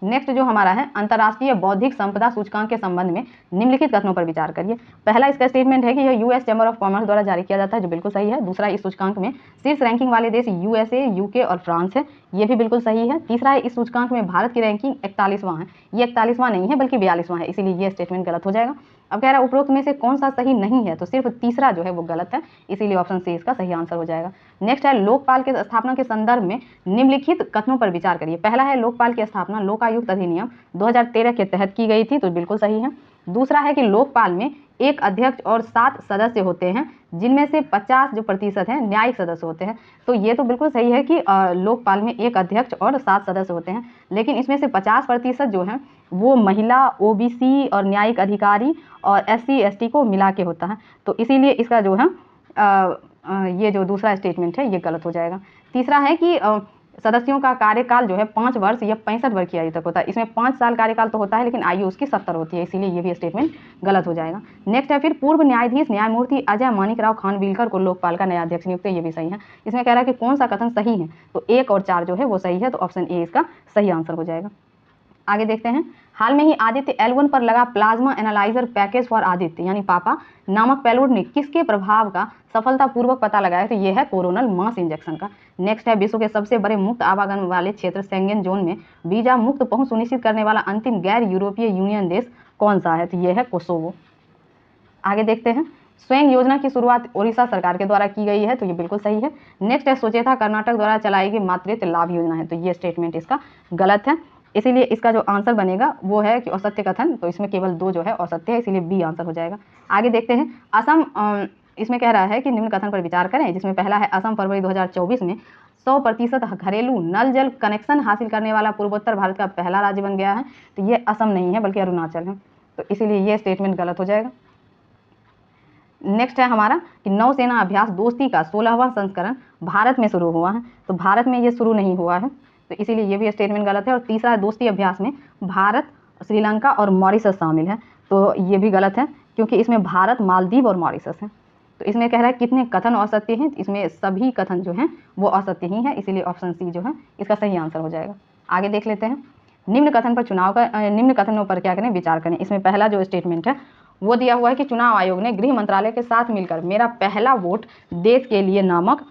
नेक्स्ट जो हमारा है अंतर्राष्ट्रीय बौद्धिक संपदा सूचकांक के संबंध में निम्नलिखित कथनों पर विचार करिए। पहला इसका स्टेटमेंट है कि यह यूएस चैम्बर ऑफ कॉमर्स द्वारा जारी किया जाता है, जो बिल्कुल सही है। दूसरा, इस सूचकांक में शीर्ष रैंकिंग वाले देश यूएसए, यूके और फ्रांस है, ये भी बिल्कुल सही है। तीसरा है इस सूचकांक में भारत की रैंकिंग 41वां है, ये 41वां नहीं है बल्कि 42वां है, इसीलिए ये स्टेटमेंट गलत हो जाएगा। अब कह रहा है उपरोक्त में से कौन सा सही नहीं है, तो सिर्फ तीसरा जो है वो गलत है, इसीलिए ऑप्शन सी इसका सही आंसर हो जाएगा। नेक्स्ट है लोकपाल के स्थापना के संदर्भ में निम्नलिखित कथनों पर विचार करिए। पहला है लोकपाल की स्थापना लोकायुक्त अधिनियम 2013 के तहत की गई थी, तो बिल्कुल सही है। दूसरा है कि लोकपाल में एक अध्यक्ष और 7 सदस्य होते हैं, जिनमें से 50 जो प्रतिशत हैं न्यायिक सदस्य होते हैं, तो ये तो बिल्कुल सही है कि लोकपाल में एक अध्यक्ष और 7 सदस्य होते हैं, लेकिन इसमें से 50% जो है वो महिला, ओबीसी और न्यायिक अधिकारी और एससी एसटी को मिला के होता है, तो इसीलिए इसका जो है ये जो दूसरा स्टेटमेंट है ये गलत हो जाएगा। तीसरा है कि सदस्यों का कार्यकाल जो है 5 वर्ष या 65 वर्ष की आयु तक होता है, इसमें 5 साल कार्यकाल तो होता है लेकिन आयु उसकी 70 होती है, इसीलिए ये भी स्टेटमेंट गलत हो जाएगा। नेक्स्ट है फिर पूर्व न्यायाधीश न्यायमूर्ति अजय मानिकराव खानविलकर को लोकपाल का नया अध्यक्ष नियुक्त है, ये भी सही है। इसमें कह रहा है कि कौन सा कथन सही है, तो 1 और 4 जो है वो सही है, तो ऑप्शन ए इसका सही आंसर हो जाएगा। आगे देखते हैं। हाल में ही आदित्य L1 पर लगा plasma analyser package for Aditya यानी पापा नामक पेलोड ने किसके प्रभाव का सफलतापूर्वक पता लगाया, तो यह है कोरोनल मास इंजेक्शन का। नेक्स्ट है विश्व के सबसे बड़े मुक्त आवागमन वाले क्षेत्र शेंगेन जोन में वीजा मुक्त पहुंच सुनिश्चित करने वाला अंतिम गैर यूरोपीय यूनियन देश कौन सा है, तो यह है कोसोवो। आगे देखते हैं। स्वयं योजना की शुरुआत ओडिशा सरकार के द्वारा की गई है, तो ये बिल्कुल सही है। नेक्स्ट है सोचेता कर्नाटक द्वारा चलाई गई मातृत्व लाभ योजना है, तो ये स्टेटमेंट इसका गलत है, इसीलिए इसका जो आंसर बनेगा वो है कि असत्य कथन, तो इसमें केवल 2 जो है असत्य है, इसीलिए बी आंसर हो जाएगा। आगे देखते हैं। असम इसमें कह रहा है कि निम्न कथन पर विचार करें, जिसमें पहला है असम फरवरी 2024 में 100% घरेलू नल जल कनेक्शन हासिल करने वाला पूर्वोत्तर भारत का पहला राज्य बन गया है, तो ये असम नहीं है बल्कि अरुणाचल है, तो इसीलिए ये स्टेटमेंट गलत हो जाएगा। नेक्स्ट है हमारा कि नौसेना अभ्यास दोस्ती का 16वां संस्करण भारत में शुरू हुआ है, तो भारत में ये शुरू नहीं हुआ है, तो इसीलिए ये भी स्टेटमेंट गलत है। और तीसरा दोस्ती अभ्यास में भारत, श्रीलंका और मॉरिशस शामिल है, तो ये भी गलत है क्योंकि इसमें भारत, मालदीव और मॉरिशस है। तो इसमें कह रहा है कितने कथन असत्य हैं, इसमें सभी कथन जो हैं वो असत्य ही हैं, इसीलिए ऑप्शन सी जो है इसका सही आंसर हो जाएगा। आगे देख लेते हैं। निम्न कथन पर निम्न कथनों पर क्या करें, विचार करें। इसमें पहला जो स्टेटमेंट है वो दिया हुआ है कि चुनाव आयोग ने गृह मंत्रालय के साथ मिलकर मेरा पहला वोट देश के लिए नामक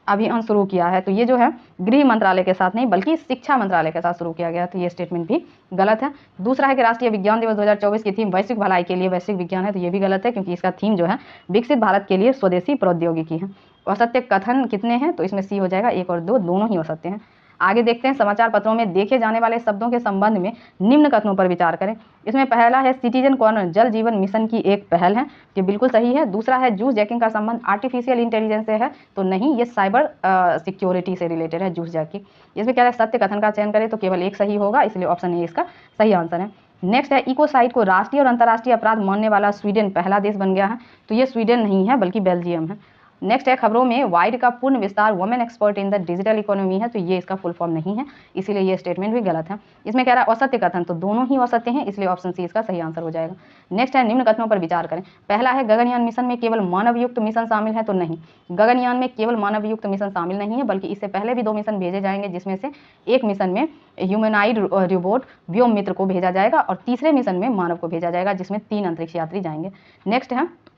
अभियान शुरू किया है, तो ये जो है गृह मंत्रालय के साथ नहीं बल्कि शिक्षा मंत्रालय के साथ शुरू किया गया, तो ये स्टेटमेंट भी गलत है। दूसरा है कि राष्ट्रीय विज्ञान दिवस 2024 की थीम वैश्विक भलाई के लिए वैश्विक विज्ञान है, तो ये भी गलत है क्योंकि इसका थीम जो है विकसित भारत के लिए स्वदेशी प्रौद्योगिकी है। असत्य कथन कितने हैं, तो इसमें सी हो जाएगा, 1 और 2 दोनों ही असत्य हैं। आगे देखते हैं। समाचार पत्रों में देखे जाने वाले शब्दों के संबंध में निम्न कथनों पर विचार करें। इसमें पहला है सिटीजन कॉर्नर जल जीवन मिशन की एक पहल है, ये बिल्कुल सही है। दूसरा है जूस जैकिंग का संबंध आर्टिफिशियल इंटेलिजेंस से है, तो नहीं, ये साइबर सिक्योरिटी से रिलेटेड है जूस जैकिंग। इसमें क्या है सत्य कथन का चयन करें तो केवल 1 सही होगा, इसलिए ऑप्शन ए इसका सही आंसर है। नेक्स्ट है इकोसाइट को राष्ट्रीय और अंतर्राष्ट्रीय अपराध मानने वाला स्वीडन पहला देश बन गया है, तो ये स्वीडन नहीं है बल्कि बेल्जियम है। नेक्स्ट है खबरों में वाइड का पूर्ण विस्तार women expert in the digital economy है, तो ये इसका फुल फॉर्म नहीं है, इसीलिए ये स्टेटमेंट भी गलत है। इसमें कह रहा है असत्य कथन, तो दोनों ही असत्य हैं, इसलिए ऑप्शन सी इसका सही आंसर हो जाएगा। नेक्स्ट है निम्न कथनों पर विचार करें। पहला है गगनयान मिशन में केवल मानवयुक्त मिशन शामिल है, तो नहीं, गगनयान में केवल मानवयुक्त मिशन शामिल नहीं है बल्कि इससे पहले भी 2 मिशन भेजे जाएंगे, जिसमें से एक मिशन में ह्यूमनाइड रोबोट व्योम मित्र को भेजा जाएगा और तीसरे मिशन में मानव को भेजा जाएगा, जिसमें 3 अंतरिक्ष यात्री जाएंगे। नेक्स्ट है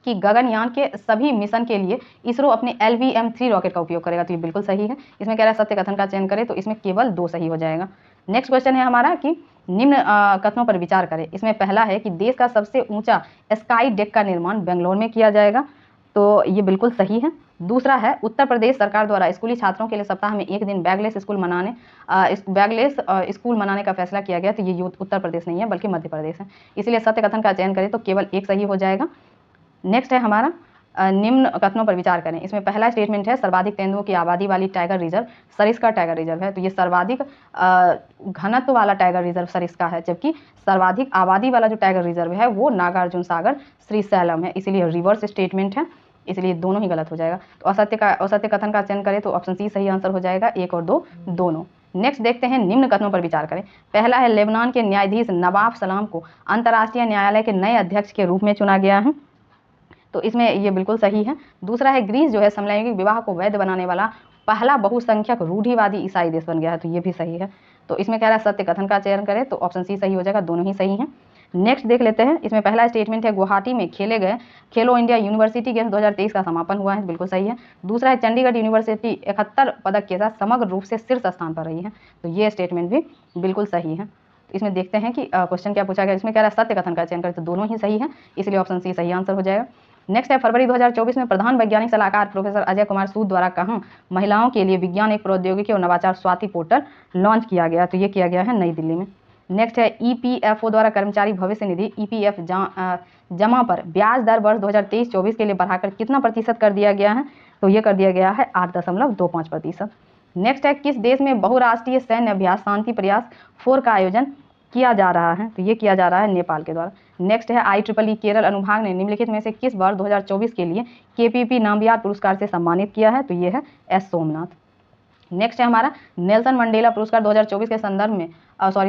कि गगनयान के सभी मिशन के लिए इसरो अपने LVM-3 रॉकेट का उपयोग करेगा, तो ये बिल्कुल सही है। इसमें कह रहा है सत्य कथन का चयन करें, तो इसमें केवल 2 सही हो जाएगा। नेक्स्ट क्वेश्चन है हमारा कि निम्न कथनों पर विचार करें। इसमें पहला है कि देश का सबसे ऊंचा स्काई डेक का निर्माण बेंगलोर में किया जाएगा, तो ये बिल्कुल सही है। दूसरा है उत्तर प्रदेश सरकार द्वारा स्कूली छात्रों के लिए सप्ताह में 1 दिन बैगलेस स्कूल मनाने का फैसला किया गया, तो ये उत्तर प्रदेश नहीं है बल्कि मध्य प्रदेश है, इसलिए सत्य कथन का चयन करें तो केवल 1 सही हो जाएगा। नेक्स्ट है हमारा निम्न कथनों पर विचार करें। इसमें पहला स्टेटमेंट है सर्वाधिक तेंदुओं की आबादी वाली tiger reserve Sariska tiger reserve है, तो ये सर्वाधिक घनत्व वाला टाइगर रिजर्व सरिस्का है, जबकि सर्वाधिक आबादी वाला जो टाइगर रिजर्व है वो नागार्जुन सागर श्रीशैलम है, इसीलिए रिवर्स स्टेटमेंट है, इसलिए दोनों ही गलत हो जाएगा। तो असत्य कथन का चयन करें तो ऑप्शन सी सही आंसर हो जाएगा, 1 और 2 दोनों। नेक्स्ट देखते हैं निम्न कथनों पर विचार करें। पहला है लेबनान के न्यायाधीश नवाफ सलाम को अंतर्राष्ट्रीय न्यायालय के नए अध्यक्ष के रूप में चुना गया है, तो इसमें ये बिल्कुल सही है। दूसरा है ग्रीस जो है समलैंगिक विवाह को वैध बनाने वाला पहला बहुसंख्यक रूढ़िवादी ईसाई देश बन गया है, तो ये भी सही है। तो इसमें कह रहा है सत्य कथन का चयन करें तो ऑप्शन सी सही हो जाएगा, दोनों ही सही हैं। नेक्स्ट देख लेते हैं। इसमें पहला स्टेटमेंट है गुवाहाटी में खेले गए खेलो इंडिया यूनिवर्सिटी गेम्स 2023 का समापन हुआ है, बिल्कुल सही है। दूसरा है चंडीगढ़ यूनिवर्सिटी 71 पदक के साथ समग्र रूप से शीर्ष स्थान पर रही है, तो ये स्टेटमेंट भी बिल्कुल सही है। इसमें देखते हैं कि क्वेश्चन क्या पूछा गया। इसमें कह रहा है सत्य कथन का चयन करें तो दोनों ही सही है, इसलिए ऑप्शन सी सही आंसर हो जाएगा। नेक्स्ट है फरवरी 2024 में प्रधान वैज्ञानिक सलाहकार प्रोफेसर अजय कुमार सूद द्वारा कहाँ महिलाओं के लिए विज्ञान एक प्रौद्योगिकी और नवाचार स्वाति पोर्टल लॉन्च किया गया, तो ये किया गया है नई दिल्ली में। नेक्स्ट है ईपीएफओ द्वारा कर्मचारी भविष्य निधि ईपीएफ जमा पर ब्याज दर वर्ष 2023-24 के लिए बढ़ाकर कितना प्रतिशत कर दिया गया है, तो ये कर दिया गया है 8.25%। नेक्स्ट है किस देश में बहुराष्ट्रीय सैन्य अभ्यास शांति प्रयास 4 का आयोजन किया जा रहा है, तो ये किया जा रहा है नेपाल के द्वारा। नेक्स्ट है IEEE केरल अनुभाग ने निम्नलिखित में से किस वर्ष 2024 के लिए KPP नामबियार पुरस्कार से सम्मानित किया है, तो ये है एस सोमनाथ। नेक्स्ट है हमारा नेल्सन मंडेला पुरस्कार 2024 के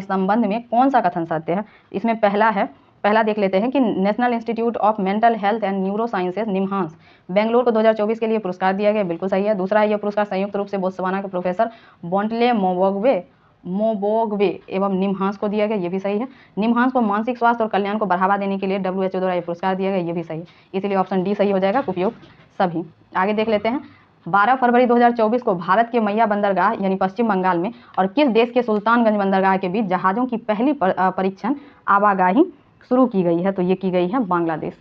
संबंध में कौन सा कथन सत्य है। इसमें पहला देख लेते हैं कि national institute of mental health and neuro sciences निम्हांस Bangalore को 2024 के लिए पुरस्कार दिया गया, बिल्कुल सही है। दूसरा है यह पुरस्कार संयुक्त रूप से बोत्सवाना के प्रोफेसर बॉन्टले मोबोगवे एवं निम्हांस को दिया गया, ये भी सही है। निम्हांस को मानसिक स्वास्थ्य और कल्याण को बढ़ावा देने के लिए WHO द्वारा यह पुरस्कार दिया गया, ये भी सही है, इसलिए ऑप्शन डी सही हो जाएगा, उपयुक्त सभी। आगे देख लेते हैं। 12 फरवरी 2024 को भारत के मैया बंदरगाह यानी पश्चिम बंगाल में और किस देश के सुल्तानगंज बंदरगाह के बीच जहाज़ों की पहली परीक्षण आवाजाही शुरू की गई है, तो ये की गई है बांग्लादेश।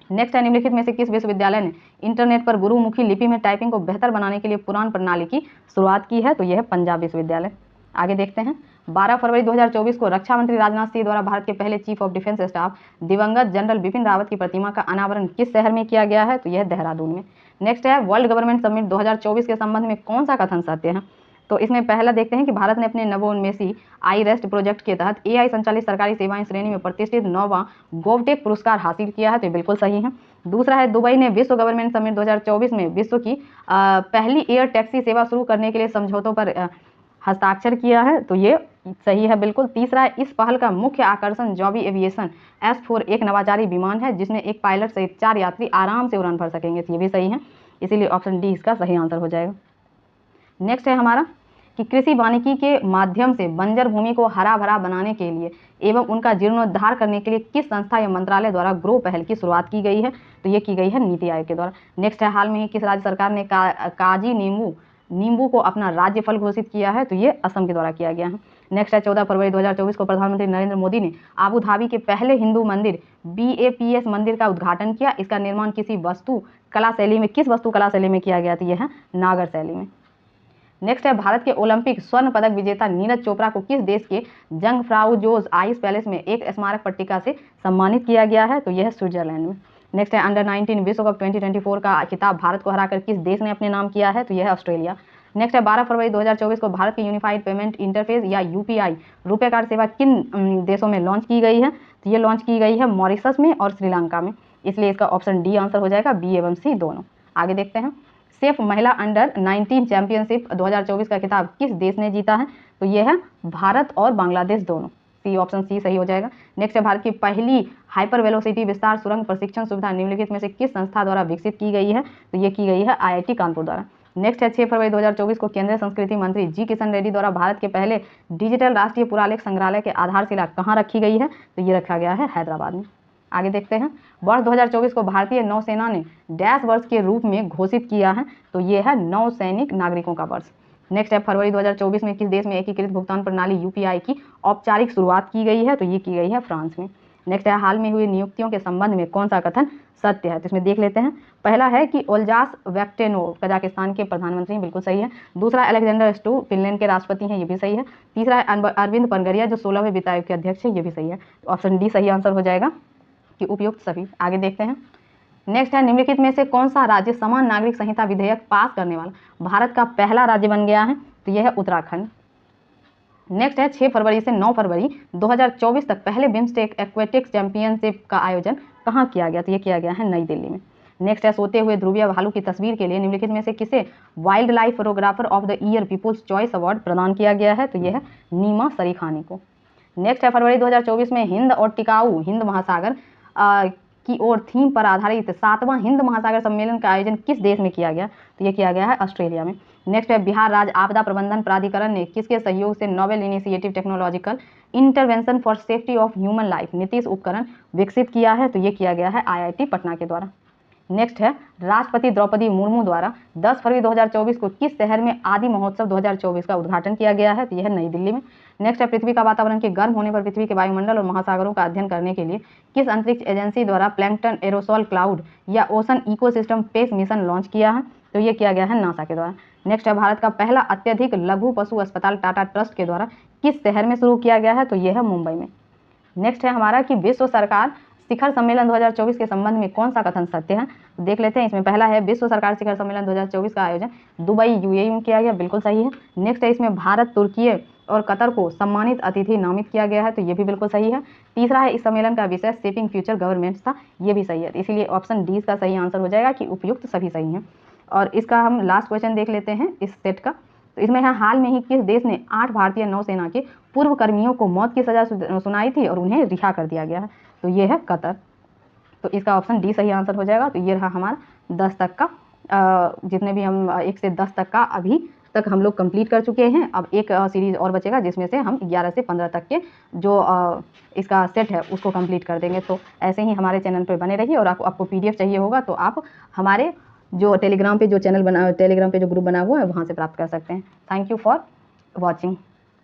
नेक्स्ट है निम्नलिखित में से किस विश्वविद्यालय ने इंटरनेट पर गुरुमुखी लिपि में टाइपिंग को बेहतर बनाने के लिए पुराण प्रणाली की शुरुआत की है, तो यह है पंजाब विश्वविद्यालय। आगे देखते हैं। 12 फरवरी 2024 को रक्षा मंत्री राजनाथ सिंह द्वारा भारत के पहले चीफ ऑफ डिफेंस स्टाफ दिवंगत जनरल बिपिन रावत की प्रतिमा का अनावरण किस शहर में किया गया है, तो यह देहरादून में। नेक्स्ट है वर्ल्ड गवर्नमेंट समिट 2024 के संबंध में कौन सा कथन सत्य है, तो इसमें पहला देखते हैं कि भारत ने अपने नवोन्मेषी IREST प्रोजेक्ट के तहत AI संचालित सरकारी सेवाएं श्रेणी में प्रतिष्ठित 9वां गोवटेक पुरस्कार हासिल किया है, तो बिल्कुल सही है। दूसरा है दुबई ने विश्व गवर्नमेंट समिट 2024 में विश्व की पहली एयर टैक्सी सेवा शुरू करने के लिए समझौतों पर हस्ताक्षर किया है, तो ये सही है बिल्कुल। तीसरा है इस पहल का मुख्य आकर्षण जॉबी एविएशन S4 एक नवाचारी विमान है जिसमें एक पायलट सहित 4 यात्री आराम से उड़ान भर सकेंगे, तो ये भी सही है, इसीलिए ऑप्शन डी इसका सही आंसर हो जाएगा। नेक्स्ट है हमारा कि कृषि वानिकी के माध्यम से बंजर भूमि को हरा भरा बनाने के लिए एवं उनका जीर्णोद्धार करने के लिए किस संस्था या मंत्रालय द्वारा ग्रो पहल की शुरुआत की गई है, तो ये की गई है नीति आयोग के द्वारा। नेक्स्ट है हाल में ही किस राज्य सरकार ने काजी नींबू को अपना राज्य फल घोषित किया है, तो ये असम के द्वारा किया गया है। नेक्स्ट है 14 फरवरी 2024 को प्रधानमंत्री नरेंद्र मोदी ने आबू धाबी के पहले हिंदू मंदिर BAPS मंदिर का उद्घाटन किया, इसका निर्माण किस वस्तु कला शैली में किया गया, तो यह है नागर शैली में। नेक्स्ट है भारत के ओलंपिक स्वर्ण पदक विजेता नीरज चोपड़ा को किस देश के जंगफ्राउजोस आइस पैलेस में एक स्मारक पट्टिका से सम्मानित किया गया है, तो यह है स्विट्जरलैंड में। नेक्स्ट है अंडर 19 विश्व कप 2024 का खिताब भारत को हराकर किस देश ने अपने नाम किया है, तो यह है ऑस्ट्रेलिया। नेक्स्ट है 12 फरवरी 2024 को भारत की यूनिफाइड पेमेंट इंटरफेस या UPI रुपए कार्ड सेवा किन देशों में लॉन्च की गई है, तो ये लॉन्च की गई है मॉरिशस में और श्रीलंका में, इसलिए इसका ऑप्शन डी आंसर हो जाएगा, B एवं C दोनों। आगे देखते हैं। सेफ महिला अंडर 19 चैंपियनशिप 2024 का खिताब किस देश ने जीता है, तो ये है भारत और बांग्लादेश दोनों, सी ऑप्शन सी सही हो जाएगा। नेक्स्ट है भारत की पहली हाइपर वेलोसिटी विस्तार सुरंग प्रशिक्षण सुविधा निम्नलिखित में से किस संस्था द्वारा विकसित की गई है, तो ये की गई है IIT कानपुर द्वारा। नेक्स्ट है 6 फरवरी 2024 को केंद्रीय संस्कृति मंत्री जी किशन रेड्डी द्वारा भारत के पहले डिजिटल राष्ट्रीय पुरालेख संग्रहालय के आधारशिला कहाँ रखी गई है, तो ये रखा गया है हैदराबाद में। आगे देखते हैं। वर्ष 2024 को भारतीय नौसेना ने डैश वर्ष के रूप में घोषित किया है, तो ये है नौसैनिक नागरिकों का वर्ष। नेक्स्ट है फरवरी 2024 में किस देश में एकीकृत भुगतान प्रणाली UPI की औपचारिक शुरुआत की गई है, तो ये की गई है फ्रांस में। नेक्स्ट है हाल में हुई नियुक्तियों के संबंध में कौन सा कथन सत्य है, तो इसमें देख लेते हैं। पहला है कि ओल्जास वेक्टेनोव कजाकिस्तान के प्रधानमंत्री, बिल्कुल सही है। दूसरा अलेक्जेंडर स्टू फिनलैंड के राष्ट्रपति हैं, ये भी सही है। तीसरा है अरविंद पनगरिया जो 16वें वित्त आयोग के अध्यक्ष हैं, ये भी सही है, तो ऑप्शन डी सही आंसर हो जाएगा कि उपयुक्त सभी। आगे देखते हैं। नेक्स्ट है, निम्नलिखित में से कौन सा राज्य समान नागरिक संहिता विधेयक पास करने वाला भारत का पहला राज्य बन गया है? तो यह है उत्तराखंड। नेक्स्ट है, 6 फरवरी से 9 फरवरी 2024 तक पहले बिम्स्टेक एक्वेटिक्स चैंपियनशिप का आयोजन कहाँ किया गया? तो ये किया गया है नई दिल्ली में। नेक्स्ट है, सोते हुए ध्रुवीय भालू की तस्वीर के लिए निम्नलिखित में से किसे wildlife photographer of the year people's choice award प्रदान किया गया है? तो यह है नीमा सरीखानी को। नेक्स्ट है, फरवरी 2024 में हिंद और टिकाऊ हिंद महासागर की ओर थीम पर आधारित 7वां हिंद महासागर सम्मेलन का आयोजन किस देश में किया गया? तो ये किया गया है ऑस्ट्रेलिया में। नेक्स्ट है, बिहार राज्य आपदा प्रबंधन प्राधिकरण ने किसके सहयोग से novel initiative technological intervention for safety of human life Nitish उपकरण विकसित किया है? तो ये किया गया है IIT पटना के द्वारा। नेक्स्ट है, राष्ट्रपति द्रौपदी मुर्मू द्वारा 10 फरवरी 2024 को किस शहर में आदि महोत्सव 2024 का उद्घाटन किया गया है? तो यह है नई दिल्ली में। नेक्स्ट है, पृथ्वी का वातावरण के गर्म होने पर पृथ्वी के वायुमंडल और महासागरों का अध्ययन करने के लिए किस अंतरिक्ष एजेंसी द्वारा प्लैंकटन एरोसोल क्लाउड या ocean ecosystem space mission launch किया है? तो ये किया गया है नासा के द्वारा। नेक्स्ट है, भारत का पहला अत्यधिक लघु पशु अस्पताल टाटा ट्रस्ट के द्वारा किस शहर में शुरू किया गया है? तो यह है मुंबई में। नेक्स्ट है हमारा कि विश्व सरकार शिखर सम्मेलन 2024 के संबंध में कौन सा कथन सत्य है? तो देख लेते हैं। इसमें पहला है, विश्व सरकार शिखर सम्मेलन 2024 का आयोजन दुबई UAE में किया गया, बिल्कुल सही है। नेक्स्ट है, इसमें भारत, तुर्की और कतर को सम्मानित अतिथि नामित किया गया है, तो ये भी बिल्कुल सही है। तीसरा है, इस सम्मेलन का विषय शेपिंग फ्यूचर गवर्नमेंट्स था, ये भी सही है। इसीलिए ऑप्शन डी का सही आंसर हो जाएगा कि उपयुक्त सभी सही हैं। और इसका हम लास्ट क्वेश्चन देख लेते हैं इस सेट का। तो इसमें है, हाल में ही किस देश ने 8 भारतीय नौसेना के पूर्व कर्मियों को मौत की सजा सुनाई थी और उन्हें रिहा कर दिया गया है? तो ये है कतर। तो इसका ऑप्शन डी सही आंसर हो जाएगा। तो ये रहा हमारा 10 तक का, जितने भी हम 1 से 10 तक का अभी तक हम लोग कंप्लीट कर चुके हैं। अब एक सीरीज़ और बचेगा जिसमें से हम 11 से 15 तक के जो इसका सेट है उसको कंप्लीट कर देंगे। तो ऐसे ही हमारे चैनल पर बने रहिए और आपको PDF चाहिए होगा तो आप हमारे जो टेलीग्राम पे जो ग्रुप बना हुआ है वहाँ से प्राप्त कर सकते हैं। Thank you for watching.